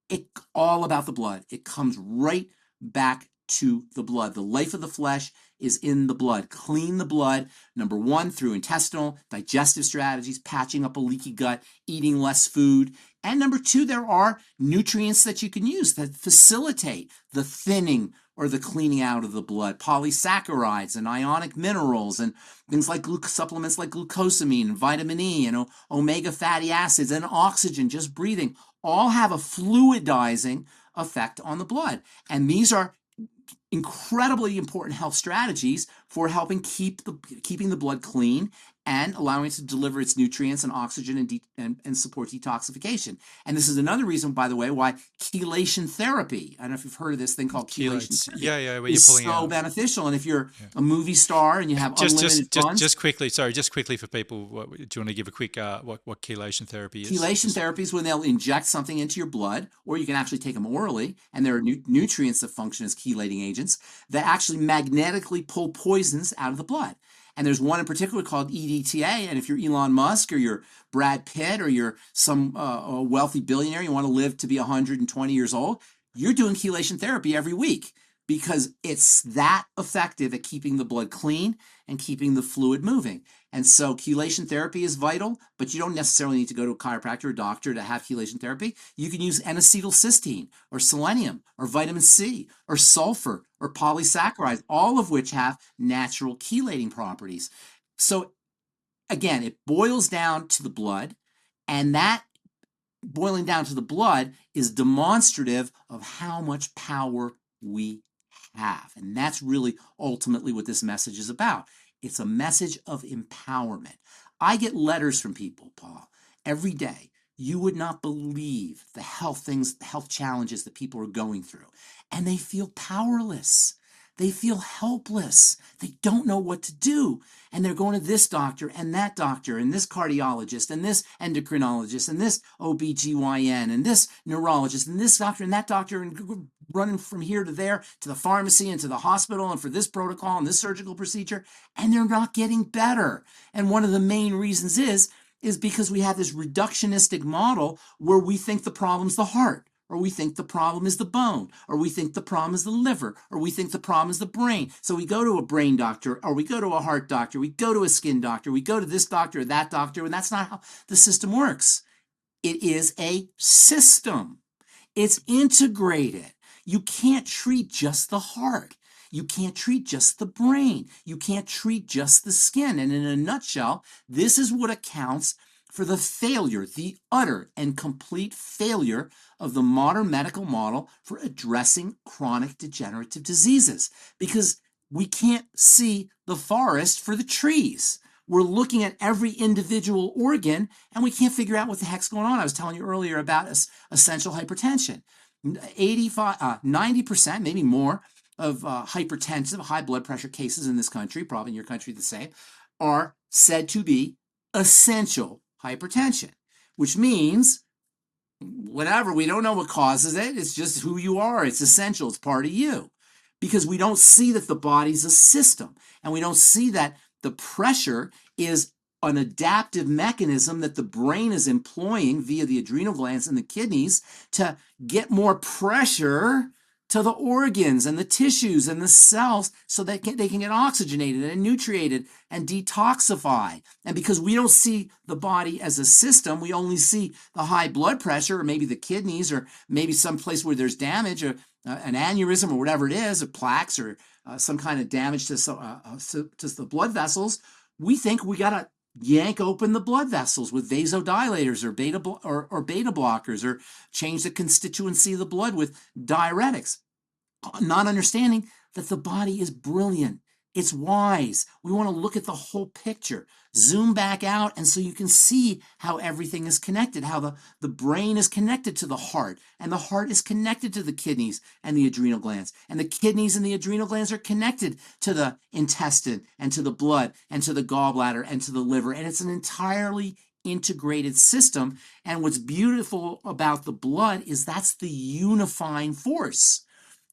S1: It's all about the blood. It comes right back to the blood. The life of the flesh is in the blood. Clean the blood, number one, through intestinal, digestive strategies, patching up a leaky gut, eating less food. And number two, there are nutrients that you can use that facilitate the thinning, or the cleaning out of the blood, polysaccharides and ionic minerals and things like supplements like glucosamine and vitamin E and omega fatty acids and oxygen, just breathing, all have a fluidizing effect on the blood. And these are incredibly important health strategies for helping keeping the blood clean and allowing it to deliver its nutrients and oxygen and support detoxification. And this is another reason, by the way, why chelation therapy, I don't know if you've heard of this thing called chelation therapy,
S2: yeah, where you're
S1: is
S2: pulling
S1: so
S2: out.
S1: beneficial. And if you're a movie star and you have unlimited funds.
S2: Just quickly for people, do you want to give a quick what chelation therapy is?
S1: Chelation therapy is when they'll inject something into your blood, or you can actually take them orally, and there are nutrients that function as chelating agents that actually magnetically pull poisons out of the blood. And there's one in particular called EDTA, and if you're Elon Musk or you're Brad Pitt or you're some wealthy billionaire, you want to live to be 120 years old, you're doing chelation therapy every week because it's that effective at keeping the blood clean and keeping the fluid moving. And so chelation therapy is vital, but you don't necessarily need to go to a chiropractor or doctor to have chelation therapy. You can use N-acetylcysteine or selenium or vitamin C or sulfur or polysaccharides, all of which have natural chelating properties. So again, it boils down to the blood, and that boiling down to the blood is demonstrative of how much power we have. And that's really ultimately what this message is about. It's a message of empowerment. I get letters from people, Paul, every day. You would not believe the health challenges that people are going through. And they feel powerless. They feel helpless. They don't know what to do. And they're going to this doctor and that doctor and this cardiologist and this endocrinologist and this OBGYN and this neurologist and this doctor and that doctor and running from here to there to the pharmacy and to the hospital and for this protocol and this surgical procedure. And they're not getting better. And one of the main reasons is because we have this reductionistic model where we think the problem's the heart, or we think the problem is the bone, or we think the problem is the liver, or we think the problem is the brain. So we go to a brain doctor, or we go to a heart doctor, we go to a skin doctor, we go to this doctor or that doctor, and that's not how the system works. It is a system. It's integrated. You can't treat just the heart. You can't treat just the brain. You can't treat just the skin. And in a nutshell, this is what accounts for the failure, the utter and complete failure of the modern medical model for addressing chronic degenerative diseases, because we can't see the forest for the trees. We're looking at every individual organ and we can't figure out what the heck's going on. I was telling you earlier about essential hypertension. 90%, maybe more, of hypertensive, high blood pressure cases in this country, probably in your country the same, are said to be essential hypertension, which means whatever, we don't know what causes it. It's just who you are. It's essential. It's part of you, because we don't see that the body's a system, and we don't see that the pressure is an adaptive mechanism that the brain is employing via the adrenal glands and the kidneys to get more pressure to the organs and the tissues and the cells so that they can get oxygenated and nutriated and detoxify. And because we don't see the body as a system, we only see the high blood pressure, or maybe the kidneys, or maybe some place where there's damage, or an aneurysm or whatever it is, or plaques, or some kind of damage to the blood vessels. We think we got to yank open the blood vessels with vasodilators or beta blockers, or change the constituency of the blood with diuretics, not understanding that the body is brilliant. It's wise. We want to look at the whole picture, zoom back out, and so you can see how everything is connected, how the brain is connected to the heart, and the heart is connected to the kidneys and the adrenal glands, and the kidneys and the adrenal glands are connected to the intestine and to the blood and to the gallbladder and to the liver, and it's an entirely integrated system. And what's beautiful about the blood is that's the unifying force.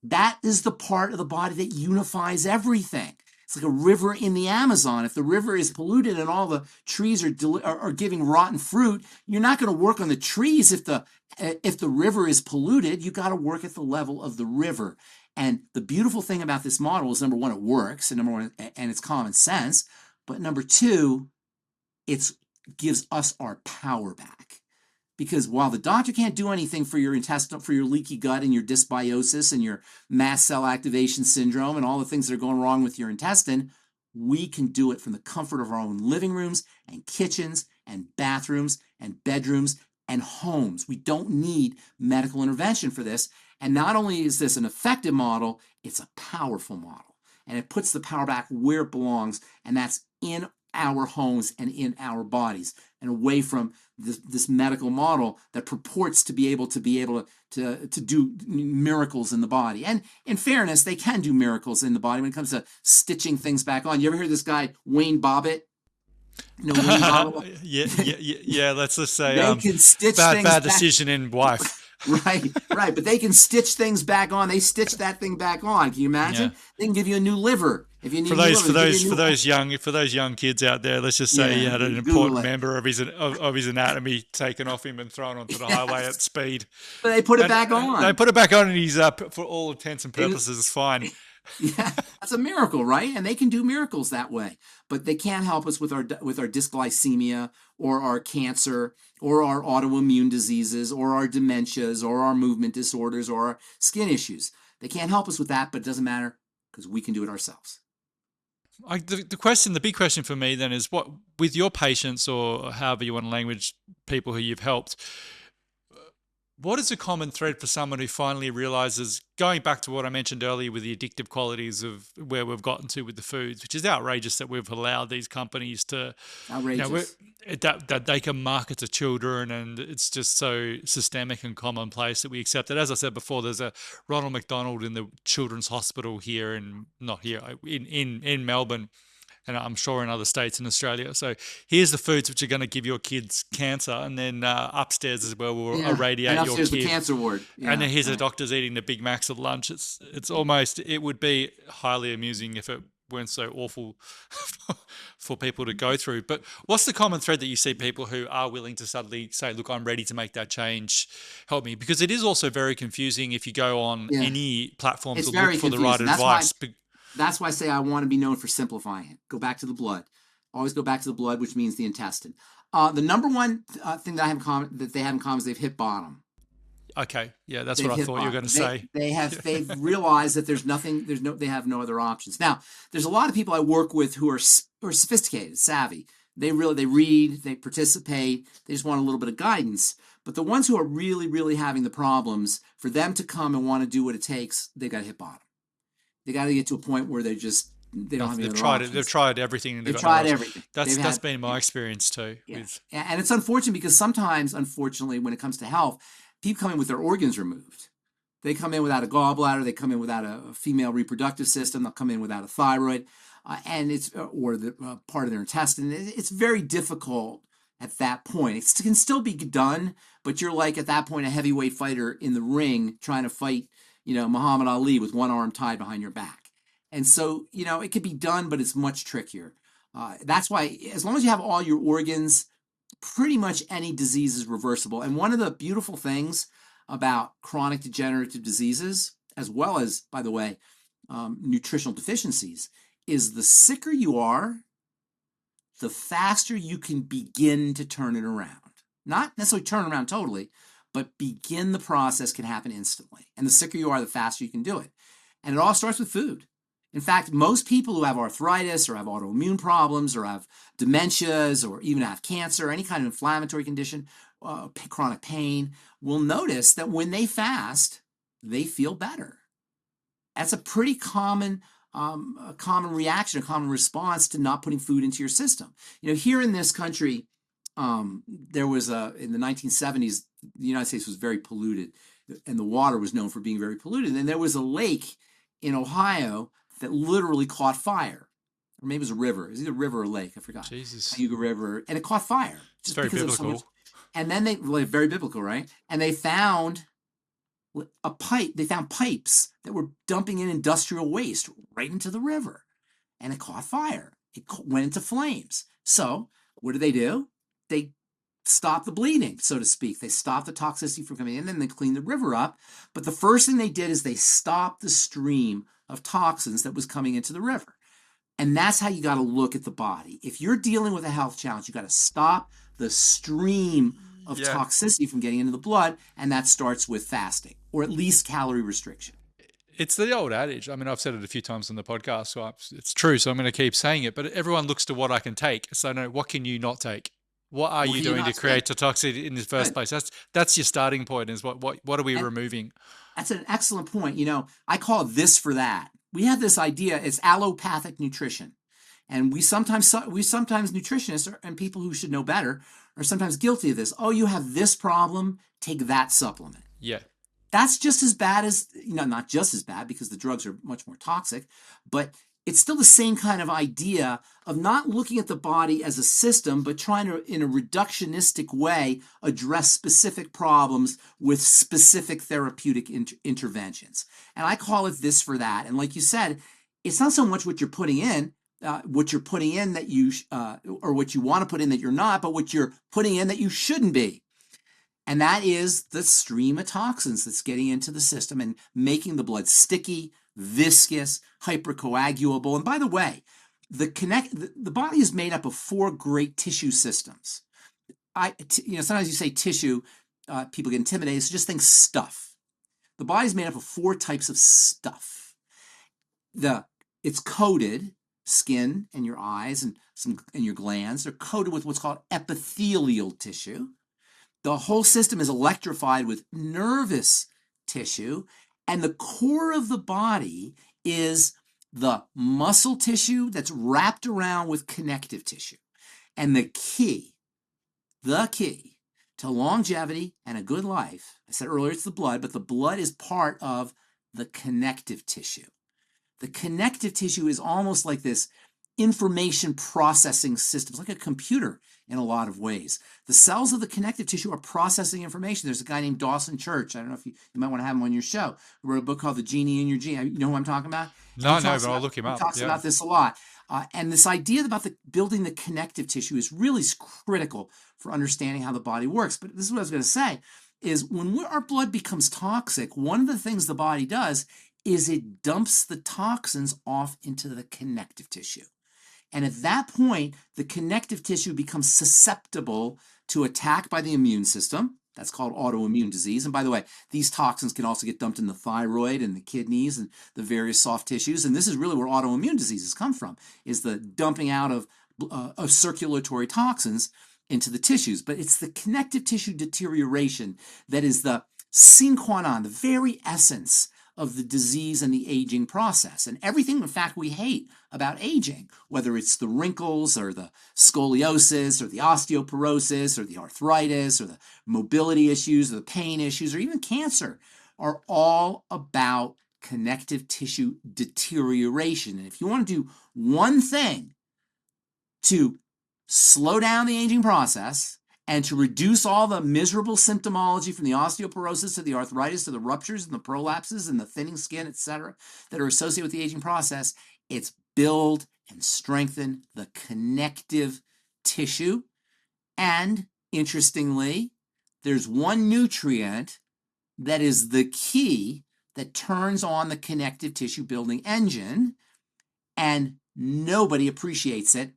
S1: That is the part of the body that unifies everything. It's like a river in the Amazon. If the river is polluted and all the trees are giving rotten fruit, you're not going to work on the trees if the river is polluted. You got to work at the level of the river. And the beautiful thing about this model is, number one, it works, and number one, and it's common sense. But number two, it gives us our power back. Because while the doctor can't do anything for your intestinal, for your leaky gut and your dysbiosis and your mast cell activation syndrome and all the things that are going wrong with your intestine, we can do it from the comfort of our own living rooms and kitchens and bathrooms and bedrooms and homes. We don't need medical intervention for this. And not only is this an effective model, it's a powerful model. And it puts the power back where it belongs, and that's in our homes and in our bodies, and away from this medical model that purports to be able to do miracles in the body. And in fairness, they can do miracles in the body when it comes to stitching things back on. You ever hear this guy Wayne Bobbitt? No, Wayne Bobbitt.
S2: Yeah. Let's just say
S1: they can stitch
S2: bad
S1: back.
S2: decision in wife.
S1: Right. But they can stitch things back on. They stitch that thing back on. Can you imagine? Yeah. They can give you a new liver if you need
S2: for those young kids out there. Let's just say he had an important member of his anatomy taken off him and thrown onto the highway at speed.
S1: But they put it back on.
S2: They put it back on, and he's for all intents and purposes fine.
S1: Yeah, that's a miracle, right? And they can do miracles that way, but they can't help us with our dysglycemia or our cancer or our autoimmune diseases or our dementias or our movement disorders or our skin issues. They can't help us with that, but it doesn't matter because we can do it ourselves.
S2: The big question for me then is, what with your patients, or however you want to language people who you've helped, what is a common thread for someone who finally realizes, going back to what I mentioned earlier with the addictive qualities of where we've gotten to with the foods, which is outrageous that we've allowed these companies to, that they can market to children, and it's just so systemic and commonplace that we accept it. As I said before, there's a Ronald McDonald in the Children's Hospital here in Melbourne, and I'm sure in other states in Australia. So here's the foods which are going to give your kids cancer, and then upstairs as well will irradiate your kid.
S1: The cancer ward. Yeah,
S2: and then here's the doctors eating the Big Macs at lunch. It's almost, it would be highly amusing if it weren't so awful for people to go through. But what's the common thread that you see people who are willing to suddenly say, look, I'm ready to make that change, help me? Because it is also very confusing if you go on any platform to look for the right advice.
S1: That's why I say I want to be known for simplifying it. Go back to the blood. Always go back to the blood, which means the intestine. The number one thing that they have in common is they've hit bottom.
S2: Okay, yeah, that's what I thought you were going to say.
S1: They've realized that they have no other options. Now, there's a lot of people I work with who are sophisticated, savvy. They read, they participate, they just want a little bit of guidance. But the ones who are really, really having the problems, for them to come and want to do what it takes, they got to hit bottom. They got to get to a point where they don't have any other options.
S2: They've tried everything.
S1: They've tried everything.
S2: That's been my experience too.
S1: Yeah. And it's unfortunate because sometimes, unfortunately, when it comes to health, people come in with their organs removed. They come in without a gallbladder. They come in without a female reproductive system. They'll come in without a thyroid, and it's or the part of their intestine. It's very difficult at that point. It can still be done, but you're like at that point a heavyweight fighter in the ring trying to fight, Muhammad Ali with one arm tied behind your back. And so, it could be done, but it's much trickier. That's why, as long as you have all your organs, pretty much any disease is reversible. And one of the beautiful things about chronic degenerative diseases, as well as, by the way, nutritional deficiencies, is the sicker you are, the faster you can begin to turn it around. Not necessarily turn it around totally, but begin the process can happen instantly. And the sicker you are, the faster you can do it. And it all starts with food. In fact, most people who have arthritis or have autoimmune problems or have dementias or even have cancer or any kind of inflammatory condition, chronic pain, will notice that when they fast, they feel better. That's a pretty common reaction, a common response to not putting food into your system. Here in this country, there was in the 1970s, the United States was very polluted, and the water was known for being very polluted. And there was a lake in Ohio that literally caught fire. Or maybe it was a river. It was either a river or a lake. I forgot.
S2: Jesus.
S1: Cayuga River. And it caught fire.
S2: It's very biblical.
S1: And then very biblical, right? And they found a pipe. They found pipes that were dumping in industrial waste right into the river. And it caught fire. It went into flames. So what do? They stopped the bleeding, so to speak. They stopped the toxicity from coming in, and they cleaned the river up. But the first thing they did is they stopped the stream of toxins that was coming into the river. And that's how you got to look at the body. If you're dealing with a health challenge, you got to stop the stream of
S2: Yeah.
S1: toxicity from getting into the blood, and that starts with fasting, or at least calorie restriction.
S2: It's the old adage. I mean, I've said it a few times on the podcast, so it's true. So I'm going to keep saying it. But everyone looks to what I can take. So no, what can you not take? What are
S1: What
S2: you
S1: can you
S2: doing to
S1: not say?
S2: create the toxicity in the first
S1: Good.
S2: place? That's your starting point. Is what are we
S1: And
S2: removing?
S1: that's an excellent point. I call it this for that. We have this idea, it's allopathic nutrition. And we sometimes nutritionists and people who should know better are sometimes guilty of this. Oh, you have this problem, take that supplement.
S2: Yeah.
S1: That's just as bad as, not just as bad because the drugs are much more toxic, but it's still the same kind of idea of not looking at the body as a system, but trying to, in a reductionistic way, address specific problems with specific therapeutic interventions. And I call it this for that. And like you said, it's not so much what you're putting in, that you, or what you want to put in that you're not, but what you're putting in that you shouldn't be. And that is the stream of toxins that's getting into the system and making the blood sticky, viscous, hypercoagulable. And by the way, the body is made up of 4 great tissue systems. Sometimes you say tissue, people get intimidated, so just think stuff. The body's made up of 4 types of stuff. It's coated, skin and your eyes and your glands are coated with what's called epithelial tissue. The whole system is electrified with nervous tissue, and the core of the body is the muscle tissue that's wrapped around with connective tissue. And the key to longevity and a good life, I said earlier it's the blood, but the blood is part of the connective tissue. The connective tissue is almost like this information processing system. It's like a computer in a lot of ways. The cells of the connective tissue are processing information. There's a guy named Dawson Church. I don't know if you might want to have him on your show. He wrote a book called The Genie in Your Gene. You know who I'm talking about?
S2: No, but I'll look him up.
S1: He talks about this a lot. And this idea about building the connective tissue is really critical for understanding how the body works. But this is what I was going to say, is when our blood becomes toxic, one of the things the body does is it dumps the toxins off into the connective tissue. And at that point, the connective tissue becomes susceptible to attack by the immune system. That's called autoimmune disease. And by the way, these toxins can also get dumped in the thyroid and the kidneys and the various soft tissues. And this is really where autoimmune diseases come from, is the dumping out of circulatory toxins into the tissues. But it's the connective tissue deterioration that is the sine qua non, the very essence of the disease and the aging process. And everything, in fact, we hate about aging, whether it's the wrinkles or the scoliosis or the osteoporosis or the arthritis or the mobility issues or the pain issues or even cancer, are all about connective tissue deterioration. And if you want to do one thing to slow down the aging process and to reduce all the miserable symptomology from the osteoporosis to the arthritis to the ruptures and the prolapses and the thinning skin, etc., that are associated with the aging process, it's build and strengthen the connective tissue. And interestingly, there's one nutrient that is the key that turns on the connective tissue building engine, and nobody appreciates it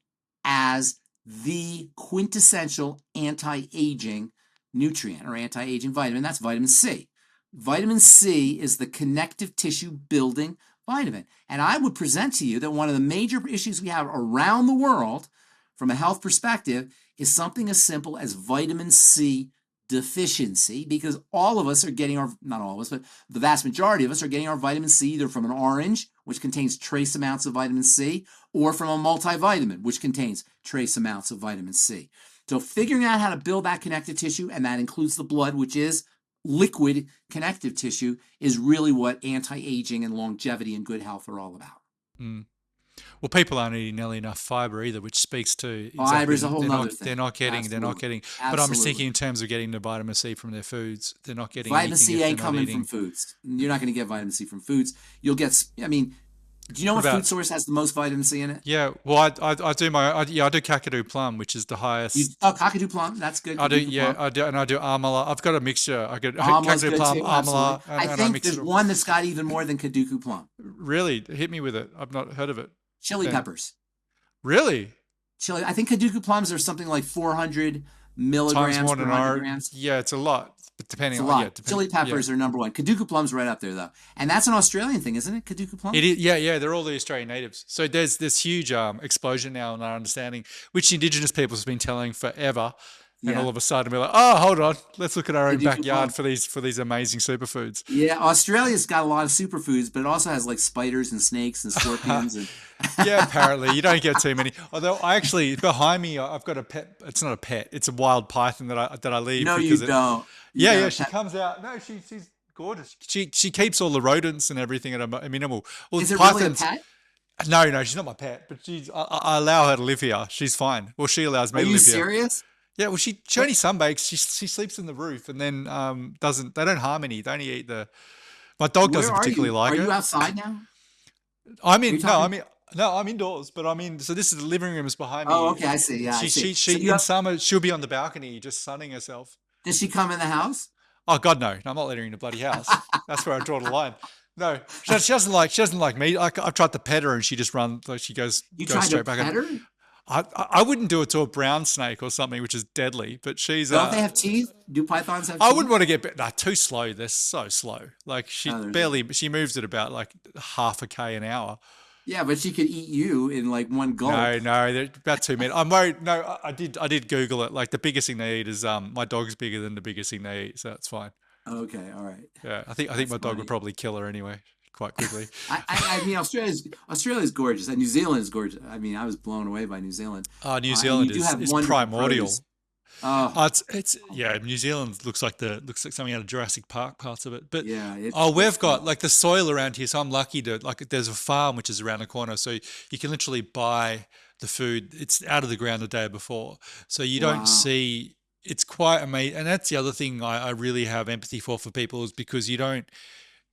S1: as the quintessential anti-aging nutrient or anti-aging vitamin. That's vitamin C. Vitamin C is the connective tissue building vitamin. And I would present to you that one of the major issues we have around the world from a health perspective is something as simple as vitamin C deficiency, because all of us are getting not all of us, but the vast majority of us are getting our vitamin C either from an orange, which contains trace amounts of vitamin C, or from a multivitamin, which contains trace amounts of vitamin C. So figuring out how to build that connective tissue, and that includes the blood, which is liquid connective tissue, is really what anti-aging and longevity and good health are all about.
S2: Mm. Well, people aren't eating nearly enough fiber either, which speaks to
S1: fiber is a whole other thing.
S2: They're not getting.
S1: Absolutely.
S2: But I'm just thinking in terms of getting the vitamin C from their foods. They're not getting
S1: vitamin C ain't
S2: coming
S1: from foods. You're not going to get vitamin C from foods. You'll get. I mean, do you know what food source has the most vitamin C in it?
S2: Yeah. Well, I do I do kakadu plum, which is the highest.
S1: Kakadu plum. That's good.
S2: I do. Yeah. I do, and I do amala. I've got a mixture. I get
S1: Amala's
S2: kakadu plum,
S1: too,
S2: amala.
S1: I think there's one that's got even more than kaduku plum.
S2: Really, hit me with it. I've not heard of it.
S1: Chili peppers.
S2: Really?
S1: Chili. I think kaduku plums are something like 400
S2: times
S1: milligrams
S2: more
S1: per
S2: than
S1: 100
S2: our,
S1: grams.
S2: yeah, it's a lot. But
S1: It's
S2: depending
S1: a
S2: on, yeah,
S1: lot.
S2: depending,
S1: Chili
S2: yeah.
S1: peppers are number one. Kaduka plum's right up there though, and that's an Australian thing, isn't it? Kaduka
S2: It
S1: plum.
S2: is, yeah, yeah. They're all the Australian natives. So there's this huge explosion now in our understanding, which Indigenous peoples have been telling forever, and all
S1: Yeah,
S2: of a sudden we're like, oh, hold on, let's look at our own
S1: Kaduka
S2: backyard
S1: plum.
S2: for these amazing superfoods.
S1: Yeah, Australia's got a lot of superfoods, but it also has like spiders and snakes and scorpions and.
S2: Yeah, apparently you don't get too many. Although I actually behind me, I've got a pet. It's not a pet. It's a wild python that I leave
S1: No, you
S2: because it.
S1: don't. You
S2: Yeah,
S1: got
S2: yeah.
S1: a
S2: She
S1: pet.
S2: comes out. No, she's gorgeous. She keeps all the rodents and everything at a minimal. Well,
S1: Is it really a
S2: pythons.
S1: pet?
S2: No, no, she's not my pet, but I allow her to live here. She's fine. Well, she allows
S1: Are
S2: me to
S1: you
S2: live here.
S1: serious?
S2: Yeah, well, she
S1: What?
S2: only sunbakes. She sleeps in the roof and then doesn't. They don't harm any. They only eat the. My dog
S1: Where
S2: doesn't
S1: are
S2: particularly
S1: you? Are
S2: like
S1: you
S2: it.
S1: outside now?
S2: I'm
S1: Are you
S2: in. No,
S1: talking?
S2: I'm indoors, but I mean, so this is the living room is behind
S1: Oh,
S2: me.
S1: okay. I see. Yeah, I see.
S2: She
S1: So you
S2: in
S1: have?
S2: summer she'll be on the balcony just sunning herself.
S1: Does she come in the house?
S2: Oh God, no, I'm not letting her in the bloody house. That's where I draw the line. No, she doesn't like me. I've tried to pet her and she just runs like
S1: You
S2: goes
S1: tried to
S2: straight back.
S1: pet her?
S2: I wouldn't do it to a brown snake or something, which is deadly. But she's
S1: Don't they have teeth? Do pythons have
S2: I wouldn't
S1: teeth?
S2: want to get nah, too slow. They're so slow. Like
S1: Oh, there's a.
S2: she moves at about like half a k an hour.
S1: Yeah, but she could eat you in like one gulp.
S2: No, no, they're about 2 minutes. I'm worried. No, I did Google it. Like the biggest thing they eat is my dog's bigger than the biggest thing they eat, so that's fine.
S1: Okay, all right.
S2: Yeah, I think
S1: That's
S2: my dog would
S1: funny.
S2: probably kill her anyway, quite quickly.
S1: I mean, Australia's gorgeous, and New Zealand is gorgeous. I mean, I was blown away by New Zealand,
S2: New
S1: and
S2: Zealand
S1: you do have
S2: is
S1: wonderful
S2: primordial.
S1: produce. Oh,
S2: It's yeah. New Zealand looks like something out of Jurassic Park parts of it. But
S1: yeah, it's
S2: we've got
S1: phenomenal.
S2: like the soil around here, so I'm lucky to like. There's a farm which is around the corner, so you can literally buy the food. It's out of the ground the day before, so you don't
S1: Wow.
S2: see. It's quite amazing, and that's the other thing I really have empathy for people is because you don't.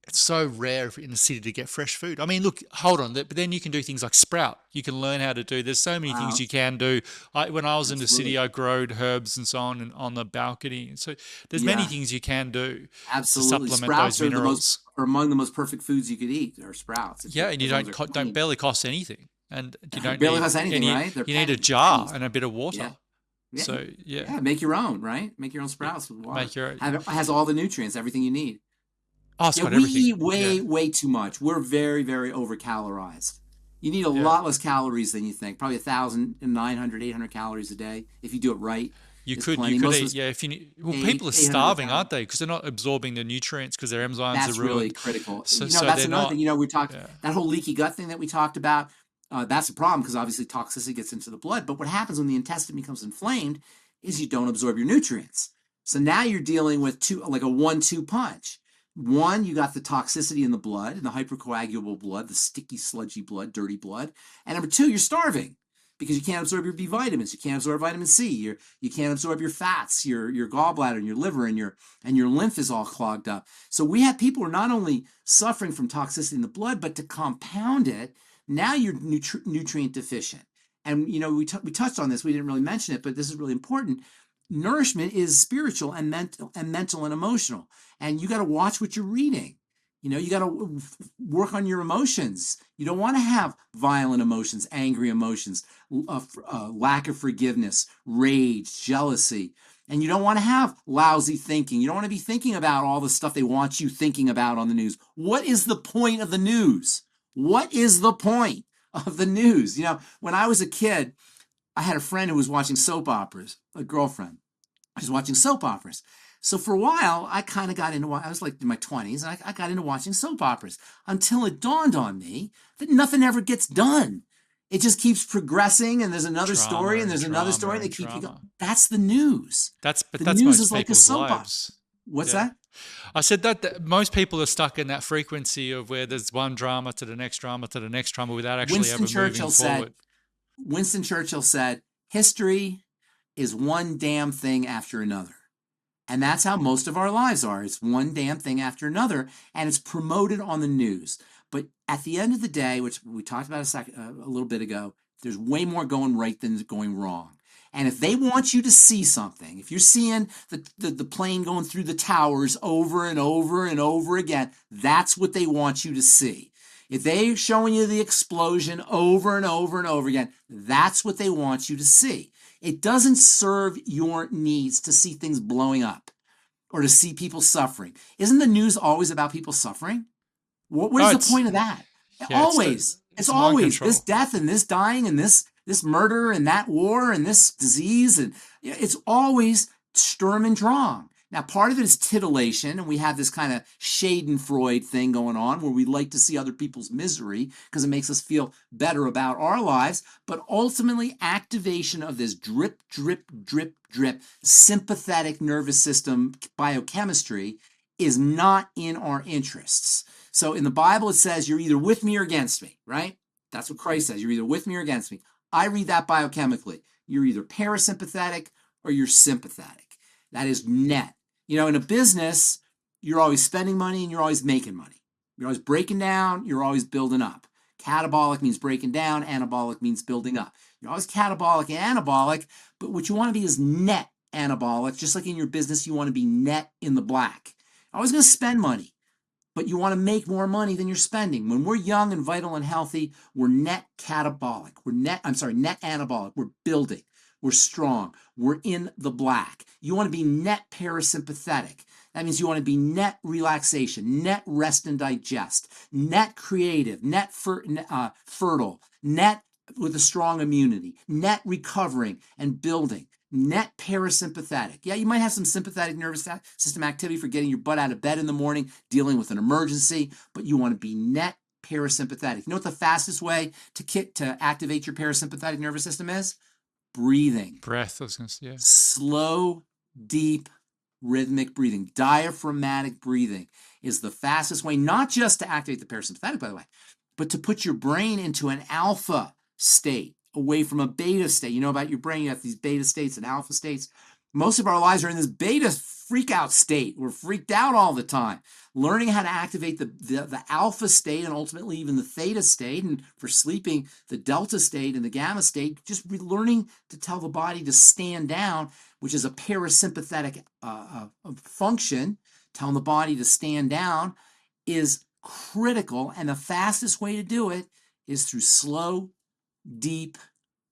S2: It's so rare in the city to get fresh food. I mean, look, hold on, but then you can do things like sprout. You can learn how to do. There's so many things
S1: Wow.
S2: you can do. When I was in the city,
S1: Absolutely.
S2: I growed herbs and so on and on the balcony. So there's many
S1: Yeah.
S2: things you can do to
S1: Absolutely.
S2: supplement those
S1: Sprouts
S2: minerals.
S1: are among the most perfect foods you could eat, or sprouts, if
S2: Yeah,
S1: you
S2: and you
S1: as long as they're
S2: don't
S1: clean.
S2: barely cost anything, and you don't
S1: Barely
S2: need
S1: cost anything,
S2: any.
S1: right? They're
S2: You need a jar
S1: pennies.
S2: and a bit of
S1: Yeah.
S2: water.
S1: Yeah.
S2: So yeah,
S1: Yeah. Make your own, right? Make your own
S2: yeah,
S1: sprouts with water.
S2: make your.
S1: It has all the nutrients, everything you need.
S2: Oh, it's
S1: Yeah,
S2: got
S1: we
S2: everything.
S1: eat
S2: Yeah,
S1: way too much. We're very, very overcalorized. You need a
S2: yeah.
S1: lot less calories than you think. Probably 1,900, 800 calories a day. If you do it right, is
S2: You
S1: plenty.
S2: could
S1: Most of
S2: eat,
S1: us
S2: yeah, if you need, well,
S1: eight,
S2: people are
S1: 800 to
S2: starving,
S1: 1,000.
S2: aren't they? Because they're not absorbing the nutrients because their enzymes are
S1: That's really
S2: ruined.
S1: critical.
S2: So
S1: That's
S2: they're
S1: another thing.
S2: not,
S1: We talked
S2: yeah.
S1: that whole leaky gut thing that we talked about. That's a problem because obviously toxicity gets into the blood. But what happens when the intestine becomes inflamed is you don't absorb your nutrients. So now you're dealing with like a 1-2 punch. One, you got the toxicity in the blood, in the hypercoagulable blood, the sticky, sludgy blood, dirty blood. And number two, you're starving because you can't absorb your B vitamins. You can't absorb vitamin C. You can't absorb your fats, your gallbladder, and your liver, and your lymph is all clogged up. So we have people who are not only suffering from toxicity in the blood, but to compound it, now you're nutrient deficient. And we touched on this. We didn't really mention it, but this is really important. Nourishment is spiritual and mental and emotional, and you got to watch what you're reading. You got to work on your emotions. You don't want to have violent emotions, angry emotions, lack of forgiveness, rage, jealousy. And you don't want to have lousy thinking. You don't want to be thinking about all the stuff they want you thinking about on the news. What is the point of the news? What is the point of the news? When I was a kid, I had a friend who was watching soap operas, a girlfriend. I was watching soap operas. So for a while, I kind of got into, I was like in my 20s, and I got into watching soap operas until it dawned on me that nothing ever gets done. It just keeps progressing, and there's another story,
S2: Drama
S1: and
S2: and
S1: there's another
S2: drama
S1: story. They
S2: and
S1: keep you
S2: drama.
S1: going. That's the news.
S2: But
S1: The
S2: that's
S1: news
S2: most
S1: is like a
S2: people's
S1: soap opera.
S2: lives.
S1: What's
S2: Yeah.
S1: that?
S2: I said that most people are stuck in that frequency of where there's one drama to the next drama to the next drama without actually
S1: Winston
S2: ever moving
S1: Churchill said,
S2: forward.
S1: Winston Churchill said, history is one damn thing after another. And that's how most of our lives are. It's one damn thing after another, and it's promoted on the news. But at the end of the day, which we talked about a little bit ago, there's way more going right than going wrong. And if they want you to see something, if you're seeing the plane going through the towers over and over and over again, that's what they want you to see. If they're showing you the explosion over and over and over again, that's what they want you to see. It doesn't serve your needs to see things blowing up or to see people suffering. Isn't the news always about people suffering? What
S2: Oh,
S1: is the
S2: it's
S1: point of that?
S2: yeah,
S1: Always. It's
S2: it's mind
S1: always this
S2: control.
S1: death and this dying and this murder and that war and this disease. And it's always Sturm und Drang. Now, part of it is titillation, and we have this kind of Schadenfreude thing going on where we like to see other people's misery because it makes us feel better about our lives. But ultimately, activation of this drip, drip, drip, drip sympathetic nervous system biochemistry is not in our interests. So in the Bible, it says you're either with me or against me, right? That's what Christ says. You're either with me or against me. I read that biochemically. You're either parasympathetic or you're sympathetic. That is net. In a business, you're always spending money and you're always making money. You're always breaking down, you're always building up. Catabolic means breaking down, anabolic means building up. You're always catabolic and anabolic, but what you want to be is net anabolic. Just like in your business, you want to be net in the black. You're always going to spend money, but you want to make more money than you're spending. When we're young and vital and healthy, we're net catabolic. Net anabolic. We're building. We're strong. We're in the black. You want to be net parasympathetic. That means you want to be net relaxation, net rest and digest, net creative, net fertile, net with a strong immunity, net recovering and building, net parasympathetic. Yeah, you might have some sympathetic nervous system activity for getting your butt out of bed in the morning, dealing with an emergency, but you want to be net parasympathetic. You know what the fastest way to activate your parasympathetic nervous system is? Breathing.
S2: Breath, I was going to say, yeah.
S1: Slow, deep, rhythmic breathing. Diaphragmatic breathing is the fastest way, not just to activate the parasympathetic, by the way, but to put your brain into an alpha state, away from a beta state. You know about your brain, you have these beta states and alpha states. Most of our lives are in this beta freak out state. We're freaked out all the time. Learning how to activate the alpha state and ultimately even the theta state, and for sleeping, the delta state and the gamma state, just learning to tell the body to stand down, which is a parasympathetic function, telling the body to stand down is critical. And the fastest way to do it is through slow, deep,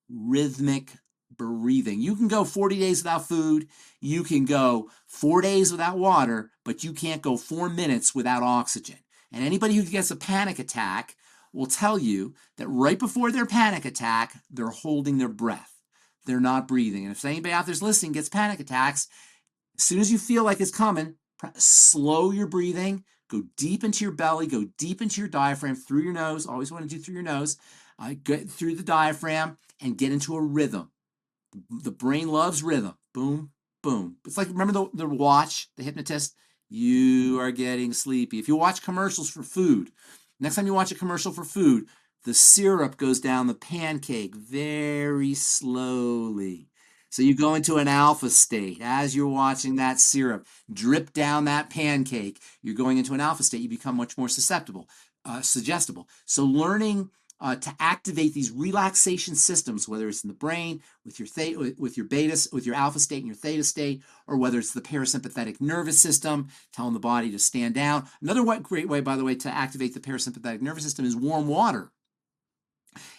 S1: rhythmic breathing. You can go 40 days without food. You can go 4 days without water, but you can't go 4 minutes without oxygen. And anybody who gets a panic attack will tell you that right before their panic attack, they're holding their breath. They're not breathing. And if anybody out there's listening gets panic attacks, as soon as you feel like it's coming, slow your breathing, go deep into your belly, go deep into your diaphragm, through your nose. Always want to do through your nose. Get through the diaphragm and get into a rhythm. The brain loves rhythm. Boom, boom. It's like, remember the watch, the hypnotist? You are getting sleepy. If you watch commercials for food, next time you watch a commercial for food, the syrup goes down the pancake very slowly. So you go into an alpha state as you're watching that syrup drip down that pancake. You're going into an alpha state. You become much more suggestible. So learning to activate these relaxation systems, whether it's in the brain with your beta, with your alpha state and your theta state, or whether it's the parasympathetic nervous system, telling the body to stand down. Another great way, by the way, to activate the parasympathetic nervous system is warm water.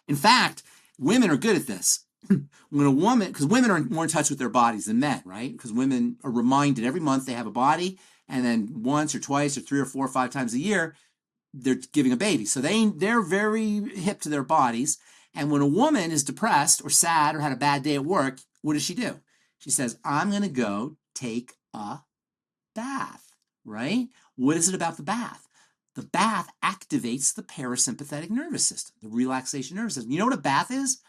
S1: In fact, women are good at this. When a woman, because women are more in touch with their bodies than men, right? Because women are reminded every month they have a body, and then once or twice or 3 or 4 or 5 times a year, they're giving a baby. So they're very hip to their bodies. And when a woman is depressed or sad or had a bad day at work, what does she do? She says, I'm going to go take a bath, right? What is it about the bath? The bath activates the parasympathetic nervous system, the relaxation nervous system. You know what a bath is?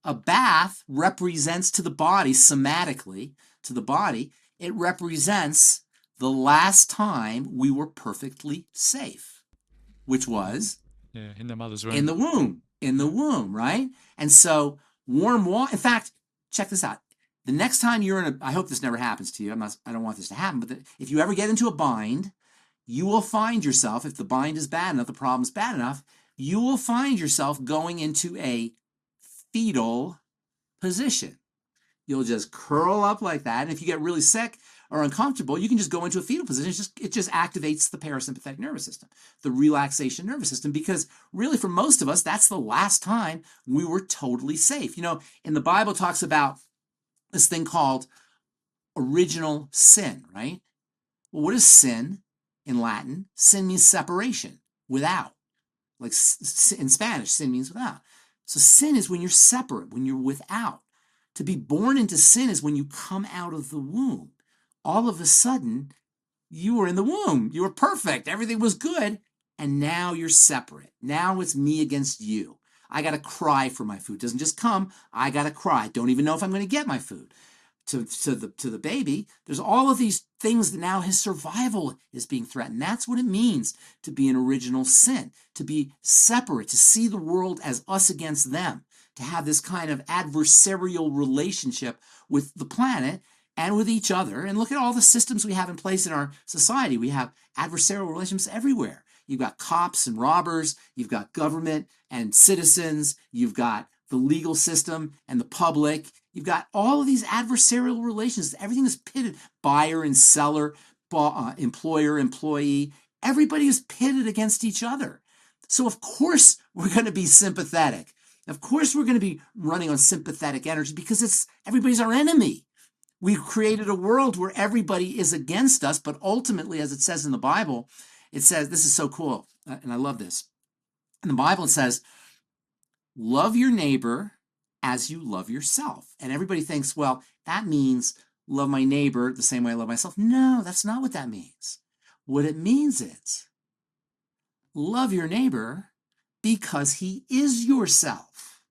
S1: A bath represents to the body, somatically, to the body, it represents the last time we were perfectly safe, which was
S2: Yeah, in the mother's
S1: in
S2: womb.
S1: the womb, right? And so warm water, in fact, check this out. The next time you're in I hope this never happens to you. I don't want this to happen, but if you ever get into a bind, you will find yourself, if the bind is bad enough, the problem's bad enough, you will find yourself going into a fetal position. You'll just curl up like that. And if you get really sick or uncomfortable, you can just go into a fetal position. It just activates the parasympathetic nervous system, the relaxation nervous system, because really for most of us, that's the last time we were totally safe. In the Bible talks about this thing called original sin, right? Well, what is sin in Latin? Sin means separation, without. Like in Spanish, sin means without. So sin is when you're separate, when you're without. To be born into sin is when you come out of the womb. All of a sudden, you were in the womb. You were perfect. Everything was good. And now you're separate. Now it's me against you. I got to cry for my food. It doesn't just come. I got to cry. Don't even know if I'm going to get my food. To the baby, there's all of these things that now his survival is being threatened. That's what it means to be an original sin, to be separate, to see the world as us against them, to have this kind of adversarial relationship with the planet and with each other. And look at all the systems we have in place in our society. We have adversarial relationships everywhere. You've got cops and robbers, you've got government and citizens, you've got the legal system and the public. You've got all of these adversarial relations. Everything is pitted, buyer and seller, employer, employee. Everybody is pitted against each other. So of course we're going to be sympathetic. Of course we're going to be running on sympathetic energy because everybody's our enemy. We've created a world where everybody is against us, but ultimately, as it says in the Bible, it says, this is so cool, and I love this. In the Bible, it says, love your neighbor as you love yourself. And everybody thinks, well, that means love my neighbor the same way I love myself. No, that's not what that means. What it means is love your neighbor because he is yourself.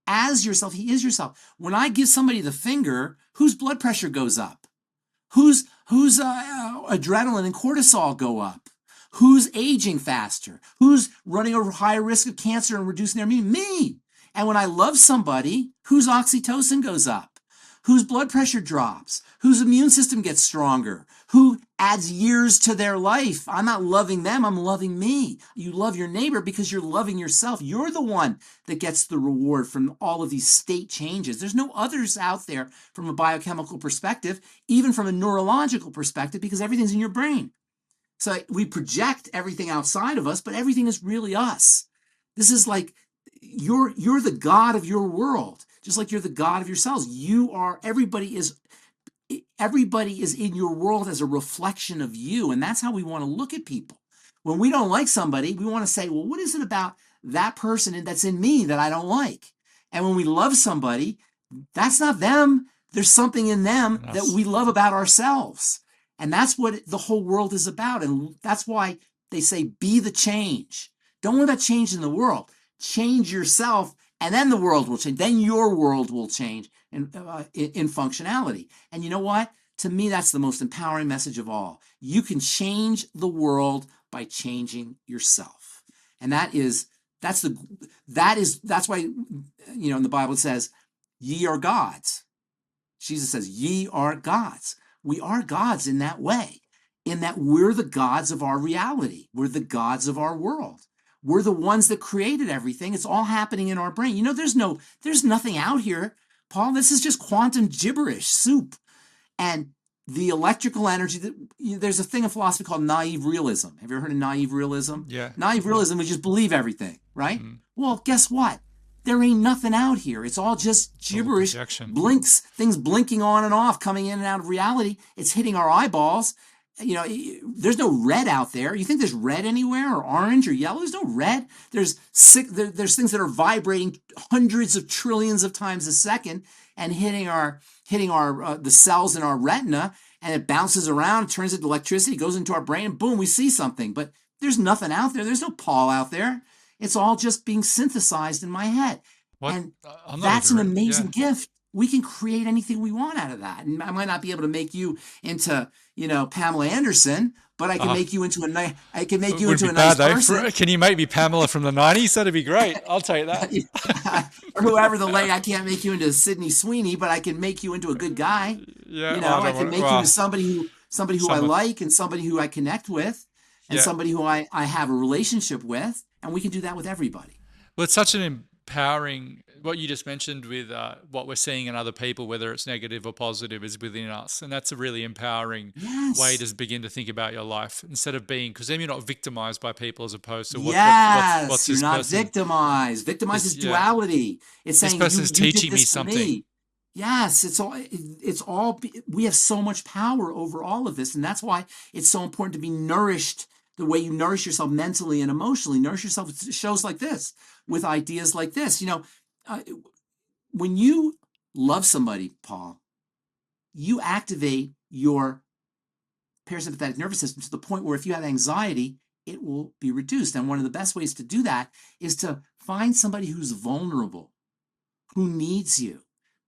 S1: As yourself, he is yourself. When I give somebody the finger, whose blood pressure goes up? Whose adrenaline and cortisol go up? Who's aging faster? Who's running a higher risk of cancer and reducing their immune? Me. And when I love somebody, whose oxytocin goes up? Whose blood pressure drops? Whose immune system gets stronger? Who adds years to their life? I'm not loving them, I'm loving me. You love your neighbor because you're loving yourself. You're the one that gets the reward from all of these state changes. There's no others out there from a biochemical perspective, even from a neurological perspective, because everything's in your brain. So we project everything outside of us, but everything is really us. This is like you're the God of your world, just like you're the God of yourselves. Everybody is in your world as a reflection of you, and that's how we want to look at people. When we don't like somebody, we want to say, well, what is it about that person that's in me that I don't like? And when we love somebody, that's not them. There's something in them that we love about ourselves. And that's what the whole world is about. And that's why they say, be the change. Don't worry about changing the world. Change yourself, and then the world will change. Then your world will change in functionality. And you know what? To me, that's the most empowering message of all. You can change the world by changing yourself. And that's why, in the Bible it says, ye are gods. Jesus says, ye are gods. We are gods in that way, in that we're the gods of our reality. We're the gods of our world. We're the ones that created everything. It's all happening in our brain. There's nothing out here, Paul. This is just quantum gibberish soup. And the electrical energy, there's a thing in philosophy called naive realism. Have you ever heard of naive realism?
S2: Yeah.
S1: Naive realism, we just believe everything, right? Mm-hmm. Well, guess what? There ain't nothing out here. It's all just gibberish, blinks, things blinking on and off, coming in and out of reality. It's hitting our eyeballs. There's no red out there. You think there's red anywhere, or orange or yellow? There's no red. There's things that are vibrating hundreds of trillions of times a second and hitting the cells in our retina, and it bounces around, turns into electricity, goes into our brain, and boom, we see something. But there's nothing out there. There's no Paul out there. It's all just being synthesized in my head. And that's an amazing gift. We can create anything we want out of that. And I might not be able to make you into, Pamela Anderson, but I can make you into a nice. I can make you into a nice person.
S2: Can you make me Pamela from the 90s? That'd be great. I'll take that.
S1: Or whoever the lady. I can't make you into Sydney Sweeney, but I can make you into a good guy.
S2: Yeah,
S1: I can make you into somebody who I like, and somebody who I connect with, and somebody who I have a relationship with, and we can do that with everybody.
S2: Well, it's such an empowering what you just mentioned with what we're seeing in other people, whether it's negative or positive, is within us, and that's a really empowering way
S1: Yes.
S2: to begin to think about your life instead of being, because then you're not victimized by people as opposed to what's
S1: Yes, you're
S2: this
S1: not
S2: person
S1: victimized. Victimized is
S2: yeah,
S1: duality. It's
S2: this
S1: saying you
S2: person's
S1: you did
S2: teaching me
S1: this to
S2: something.
S1: me. Yes, we have so much power over all of this, and that's why it's so important to be nourished the way you nourish yourself mentally and emotionally. Nourish yourself with shows like this, with ideas like this. Uh, when you love somebody, Paul, you activate your parasympathetic nervous system to the point where if you have anxiety, it will be reduced. And one of the best ways to do that is to find somebody who's vulnerable, who needs you.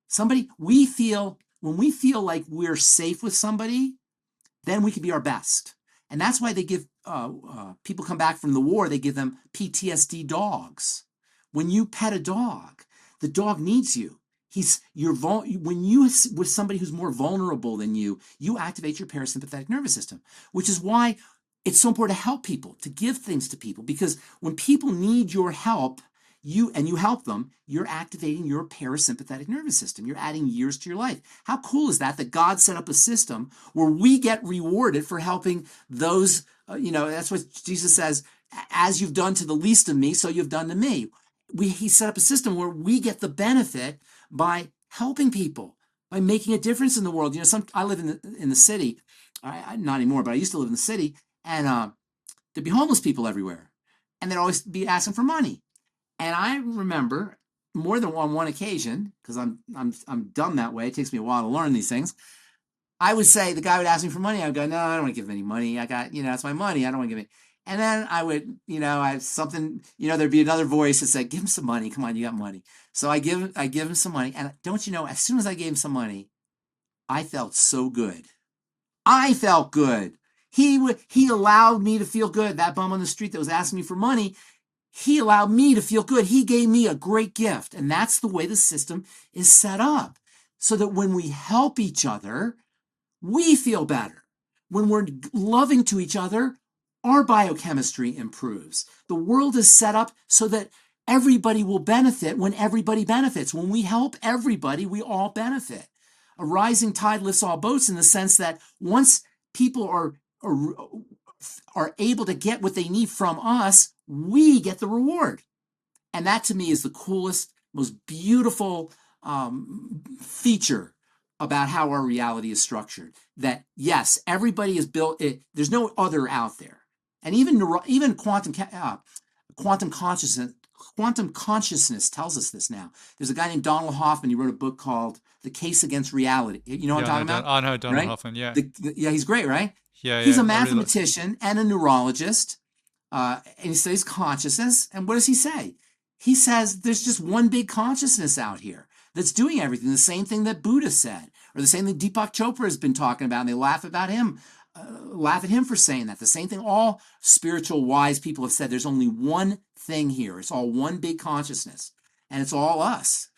S1: Somebody when we feel like we're safe with somebody, then we can be our best. And that's why they give people come back from the war, they give them PTSD dogs. When you pet a dog, the dog needs you. When you with somebody who's more vulnerable than you activate your parasympathetic nervous system, which is why it's so important to help people, to give things to people, because when people need your help, you help them, you're activating your parasympathetic nervous system. You're adding years to your life. How cool is that God set up a system where we get rewarded for helping those, that's what Jesus says, as you've done to the least of me, so you've done to me. He set up a system where we get the benefit by helping people, by making a difference in the world. I live in the city, not anymore, but I used to live in the city, and there'd be homeless people everywhere, and they'd always be asking for money. And I remember more than on one occasion, because I'm dumb that way. It takes me a while to learn these things. I would say, the guy would ask me for money. I would go, no, I don't want to give him any money. I got, it's my money. I don't want to give it. And then I would, I have something, there'd be another voice that said, give him some money. Come on, you got money. So I give him some money. And don't you know, as soon as I gave him some money, I felt so good. I felt good. He allowed me to feel good. That bum on the street that was asking me for money, he allowed me to feel good. He gave me a great gift. And that's the way the system is set up. So that when we help each other, we feel better. When we're loving to each other, our biochemistry improves. The world is set up so that everybody will benefit when everybody benefits. When we help everybody, we all benefit. A rising tide lifts all boats, in the sense that once people are able to get what they need from us, we get the reward. And that, to me, is the coolest, most beautiful feature about how our reality is structured. That yes, everybody is built. There's no other out there, and even quantum consciousness. Quantum consciousness tells us this now. There's a guy named Donald Hoffman. He wrote a book called The Case Against Reality. You know what I'm talking about?
S2: I know Donald
S1: Right?
S2: Hoffman. Yeah,
S1: Yeah, he's great, right?
S2: yeah,
S1: He's a
S2: yeah. I really like.
S1: mathematician and a neurologist, and he studies consciousness. And what does he say? He says there's just one big consciousness out here that's doing everything. The same thing that Buddha said, or the same thing Deepak Chopra has been talking about, and they laugh at him for saying that. The same thing all spiritual wise people have said. There's only one thing here. It's all one big consciousness, and it's all us,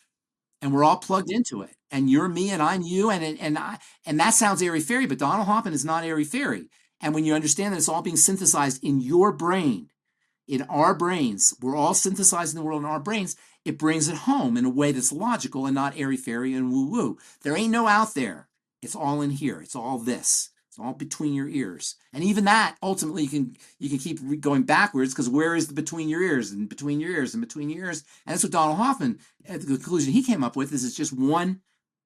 S1: and we're all plugged into it. And you're me, and I'm you, and that sounds airy fairy, but Donald Hoffman is not airy fairy. And when you understand that it's all being synthesized in your brain, in our brains, we're all synthesizing the world in our brains, it brings it home in a way that's logical and not airy-fairy and woo-woo. There ain't no out there. It's all in here. It's all this. It's all between your ears. And even that, ultimately, you can keep going backwards, because where is the between your ears and between your ears and between your ears? And that's what Donald Hoffman, the conclusion he came up with, is it's just one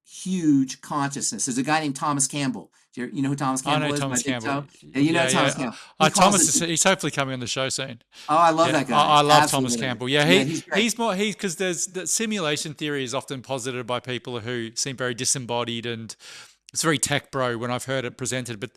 S1: huge consciousness. There's a guy named Thomas Campbell. You know who Thomas
S2: I
S1: Campbell
S2: know
S1: is?
S2: Thomas Campbell.
S1: You know
S2: Yeah,
S1: Thomas
S2: yeah.
S1: Campbell. He calls
S2: Thomas,
S1: it,
S2: he's hopefully coming on the show soon.
S1: oh, I love
S2: Yeah,
S1: that guy.
S2: I love Thomas
S1: Absolutely.
S2: Campbell. Yeah,
S1: Yeah, he's great.
S2: he's more because there's that simulation theory is often posited by people who seem very disembodied, and it's very tech bro when I've heard it presented. But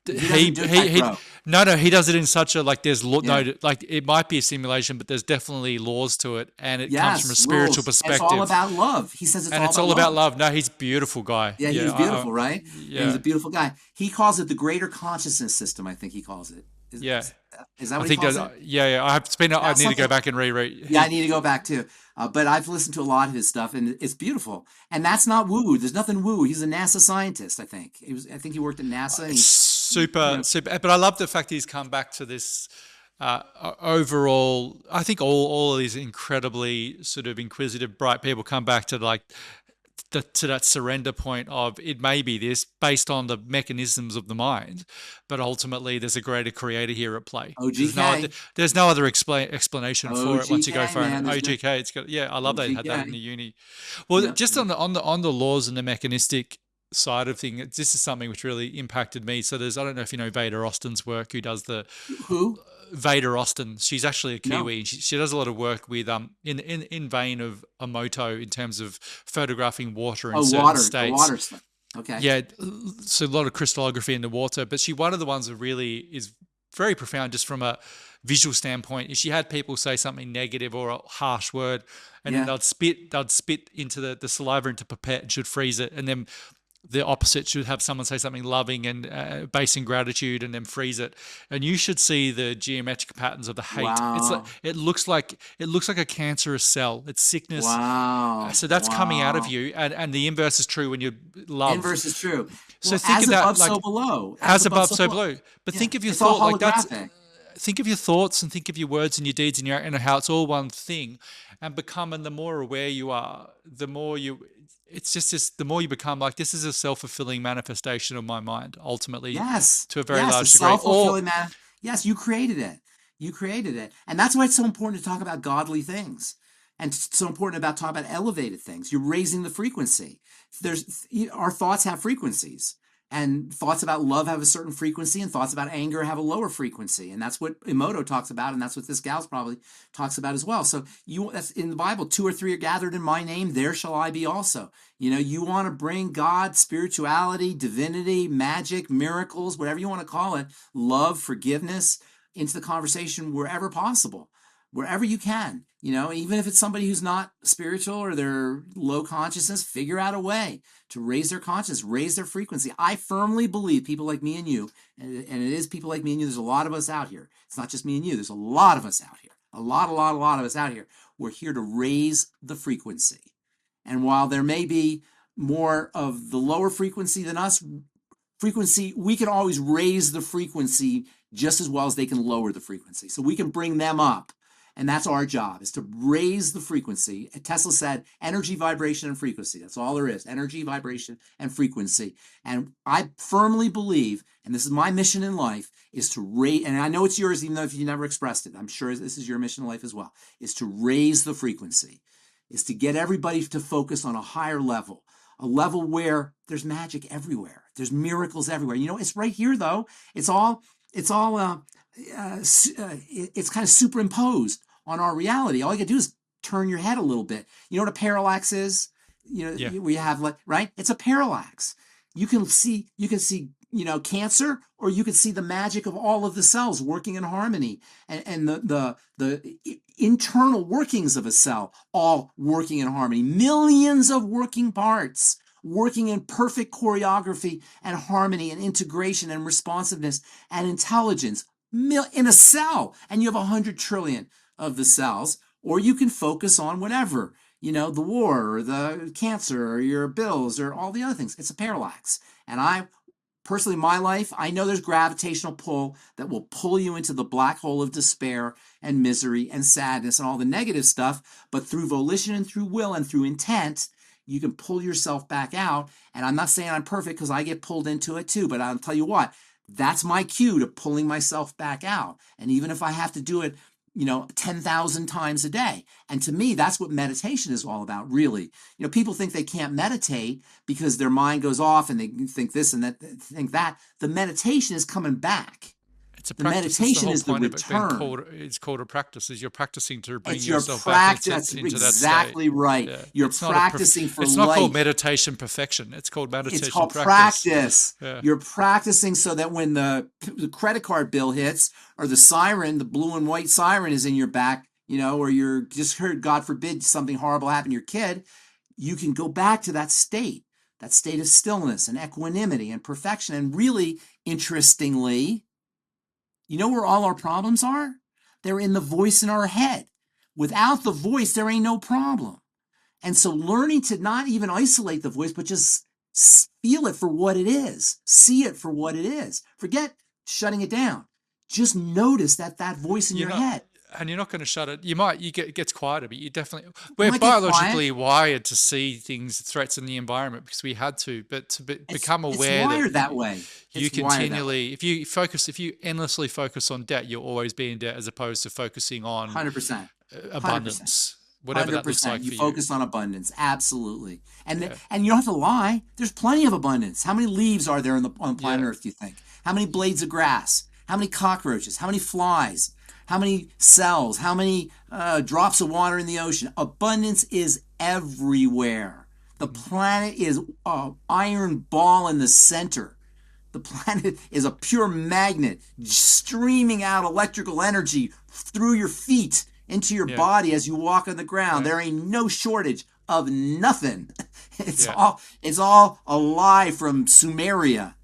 S1: He doesn't do tech, bro.
S2: no, he does it in such a, like, there's
S1: Yeah.
S2: no, like, it might be a simulation, but there's definitely laws to it, and it comes from a
S1: Yes,
S2: spiritual
S1: rules. And
S2: perspective.
S1: it's all about love. He says
S2: And it's all
S1: about
S2: about
S1: love.
S2: love. No, he's a beautiful guy.
S1: Yeah, he was beautiful, right?
S2: Yeah.
S1: He's a beautiful guy. He calls it the greater consciousness system, I think he calls it.
S2: Yeah.
S1: Is that
S2: I
S1: what he
S2: think
S1: calls
S2: that,
S1: it?
S2: yeah. I need to go
S1: something-
S2: back and reread.
S1: Yeah, I need to go back too. But I've listened to a lot of his stuff, and it's beautiful. And that's not woo-woo. There's nothing woo-woo. He's a NASA scientist, I think. I think he worked at NASA. And
S2: Super. But I love the fact he's come back to this Overall, I think all of these incredibly sort of inquisitive, bright people come back to like to that surrender point of it may be this based on the mechanisms of the mind, but ultimately there's a greater creator here at play.
S1: OGK.
S2: There's no other explanation for it once you go
S1: OGK,
S2: for an
S1: man. There's no
S2: OGK. It's got yeah, I love that they had that in
S1: OGK.
S2: the uni. Well,
S1: Yep.
S2: just
S1: Yep.
S2: on the laws and the mechanistic side of things, this is something which really impacted me. So there's I don't know if you know Veda Austin's work, who does the
S1: Who?
S2: Veda Austin. She's actually a
S1: No.
S2: Kiwi. And she does a lot of work with in vein of Emoto in terms of photographing water in
S1: Oh,
S2: certain
S1: water. The
S2: states.
S1: water stuff. Okay.
S2: Yeah, so a lot of crystallography in the water. But she one of the ones that really is very profound just from a visual standpoint is she had people say something negative or a harsh word and then
S1: Yeah.
S2: they'd spit into the saliva into pipette and should freeze it and then the opposite should have someone say something loving and based in gratitude and then freeze it and you should see the geometric patterns of the hate. It's like
S1: Wow.
S2: it looks like a cancerous cell. It's sickness.
S1: Wow.
S2: So that's coming out of
S1: Wow.
S2: you and the inverse is true when you love.
S1: Inverse is true.
S2: So
S1: Well,
S2: think
S1: as
S2: of that
S1: above,
S2: like
S1: so below. As
S2: as
S1: above,
S2: above
S1: so
S2: so
S1: below.
S2: below, but
S1: Yeah.
S2: think of your
S1: It's all
S2: thought like that's
S1: holographic.
S2: think of your thoughts and think of your words and your deeds and your and how it's all one thing and and the more aware you are the more you it's just this the more you become like this is a self-fulfilling manifestation of my mind ultimately
S1: Yes.
S2: to a very
S1: Yes. A
S2: large degree or
S1: self-fulfilling man. Yes, you created it. You created it. And that's why it's so important to talk about godly things. And it's so important about talking about elevated things. You're raising the frequency. Our thoughts have frequencies. And thoughts about love have a certain frequency, and thoughts about anger have a lower frequency. And that's what Emoto talks about, and that's what this gal's probably talks about as well. So that's in the Bible, 2 or 3 are gathered in my name, there shall I be also. You want to bring God, spirituality, divinity, magic, miracles, whatever you want to call it, love, forgiveness, into the conversation wherever possible, wherever you can. Even if it's somebody who's not spiritual or they're low consciousness, figure out a way to raise their consciousness, raise their frequency. I firmly believe people like me and you, and it is people like me and you, there's a lot of us out here. It's not just me and you, there's a lot of us out here. A lot of us out here. We're here to raise the frequency. And while there may be more of the lower frequency than us, we can always raise the frequency just as well as they can lower the frequency. So we can bring them up. And that's our job, is to raise the frequency. Tesla said energy, vibration, and frequency. That's all there is, energy, vibration, and frequency. And I firmly believe, and this is my mission in life, is to raise, and I know it's yours even though if you never expressed it, I'm sure this is your mission in life as well, is to raise the frequency, is to get everybody to focus on a higher level, a level where there's magic everywhere. There's miracles everywhere. It's right here though. It's kind of superimposed on our reality. All you can do is turn your head a little bit. You know what a parallax is?
S2: yeah
S1: We have right? It's a parallax. You can see, cancer, or you can see the magic of all of the cells working in harmony and the internal workings of a cell all working in harmony. Millions of working parts working in perfect choreography and harmony and integration and responsiveness and intelligence in a cell, and you have 100 trillion of the cells. Or you can focus on whatever, the war or the cancer or your bills or all the other things. It's a parallax. And I personally, in my life, I know there's gravitational pull that will pull you into the black hole of despair and misery and sadness and all the negative stuff. But through volition and through will and through intent, you can pull yourself back out. And I'm not saying I'm perfect, because I get pulled into it too. But I'll tell you what, that's my cue to pulling myself back out. And even if I have to do it, 10,000 times a day. And to me, that's what meditation is all about, really. People think they can't meditate because their mind goes off and they think this and that, think that. The meditation is coming back.
S2: it's a
S1: The
S2: practice. That's the
S1: meditation
S2: whole
S1: is the
S2: point of it being
S1: return.
S2: called it's called a practice is you're practicing to bring
S1: It's your
S2: yourself back
S1: practice. That's
S2: into that state.
S1: exactly right.
S2: Yeah,
S1: You're
S2: it's not a
S1: practicing for
S2: it's not called
S1: life.
S2: meditation perfection. It's called
S1: It's
S2: meditation
S1: called
S2: practice.
S1: practice.
S2: Yeah.
S1: You're practicing so that when the credit card bill hits, or the siren, the blue and white siren is in your back, or you're just heard, God forbid, something horrible happen to your kid, you can go back to that state of stillness and equanimity and perfection. And really, interestingly, where all our problems are? They're in the voice in our head. Without the voice, there ain't no problem. And so learning to not even isolate the voice, but just feel it for what it is. See it for what it is. Forget shutting it down. Just notice that voice in
S2: You're
S1: your
S2: not,
S1: head.
S2: and you're not going to shut it. It gets quieter, but you definitely,
S1: It
S2: we're
S1: might get quiet.
S2: biologically wired to see things, threats in the environment because we had to, but to become
S1: It's
S2: aware that
S1: wired that way.
S2: you
S1: It's wired that way.
S2: continually, if you endlessly focus on debt, you'll always be in debt as opposed to focusing on
S1: 100%. 100%.
S2: abundance, whatever that looks
S1: 100%.
S2: like
S1: You
S2: for you.
S1: focus on abundance. Absolutely.
S2: Yeah.
S1: And you don't have to lie. There's plenty of abundance. How many leaves are there on planet
S2: Yeah.
S1: Earth, do you think? How many blades of grass? How many cockroaches? How many flies? How many cells? How many drops of water in the ocean? Abundance is everywhere. The planet is an iron ball in the center. The planet is a pure magnet streaming out electrical energy through your feet into your
S2: Yeah.
S1: body as you walk on the ground.
S2: Yeah.
S1: There ain't no shortage of nothing.
S2: Yeah.
S1: It's all a lie from Sumeria,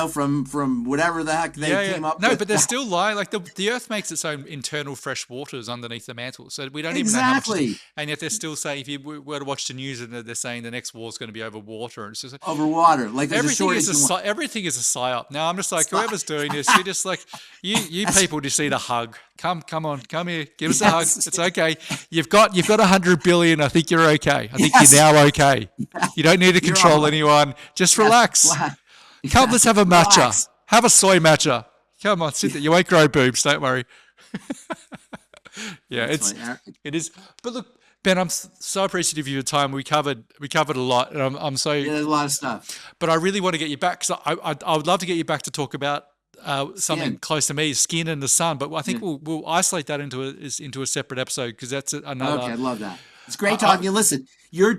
S1: from whatever the heck they came up
S2: No,
S1: with.
S2: but they're still lying. Like the Earth makes its own internal fresh waters underneath the mantle, so we don't even know how much.
S1: Exactly.
S2: And yet they're still saying, if you were to watch the news, and they're saying the next war is going to be over water, and it's just like,
S1: Over water. Like there's a
S2: everything
S1: shortage.
S2: is everything is a psyop. Now I'm just like, whoever's doing this, you just like you people just need a hug. Come on, come here, give us a hug.
S1: Yes.
S2: It's okay. You've got 100 billion. I think you're okay. I think
S1: Yes.
S2: you're now okay. You don't need to
S1: You're
S2: control
S1: all right.
S2: anyone. Just
S1: Yes.
S2: relax. Come, let's have a matcha.
S1: Relax.
S2: Have a soy matcha. Come on, sit there. You won't grow boobs. Don't worry. Yeah,
S1: That's funny.
S2: it is. But look, Ben, I'm so appreciative of your time. We covered a lot, and I'm so.
S1: Yeah, there's a lot of stuff.
S2: But I really want to get you back because I would love to get you back to talk about something
S1: Skin.
S2: close to me, skin and the sun. But I think
S1: Yeah.
S2: we'll isolate that into a separate episode because that's another.
S1: Okay, I love that. It's great talking to you. Listen,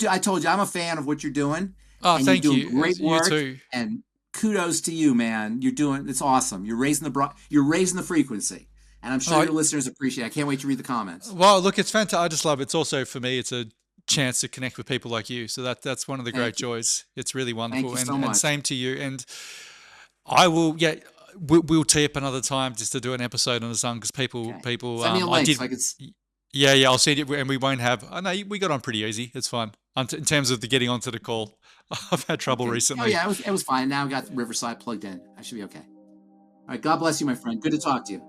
S1: I told you I'm a fan of what you're doing.
S2: Oh,
S1: And
S2: thank
S1: you're
S2: you.
S1: doing great
S2: You
S1: work.
S2: too.
S1: And kudos to you, man. It's awesome. You're raising the frequency. And I'm sure
S2: Oh,
S1: your listeners appreciate it. I can't wait to read the comments.
S2: Well, look, it's fantastic. I just love it. It's also for me, it's a chance to connect with people like you. So that's one of the great
S1: Thank you.
S2: joys. It's really wonderful.
S1: you so
S2: And
S1: much.
S2: same to you. And I will, yeah, we'll tee up another time just to do an episode on the sun because people,
S1: Okay.
S2: people,
S1: Send me a
S2: I
S1: link
S2: did,
S1: so I could
S2: yeah, I'll send it, and we won't have. I know we got on pretty easy. It's fine in terms of the getting onto the call. I've had trouble
S1: okay.
S2: recently.
S1: Oh yeah, it was fine. Now I got Riverside plugged in. I should be okay. All right. God bless you, my friend. Good to talk to you.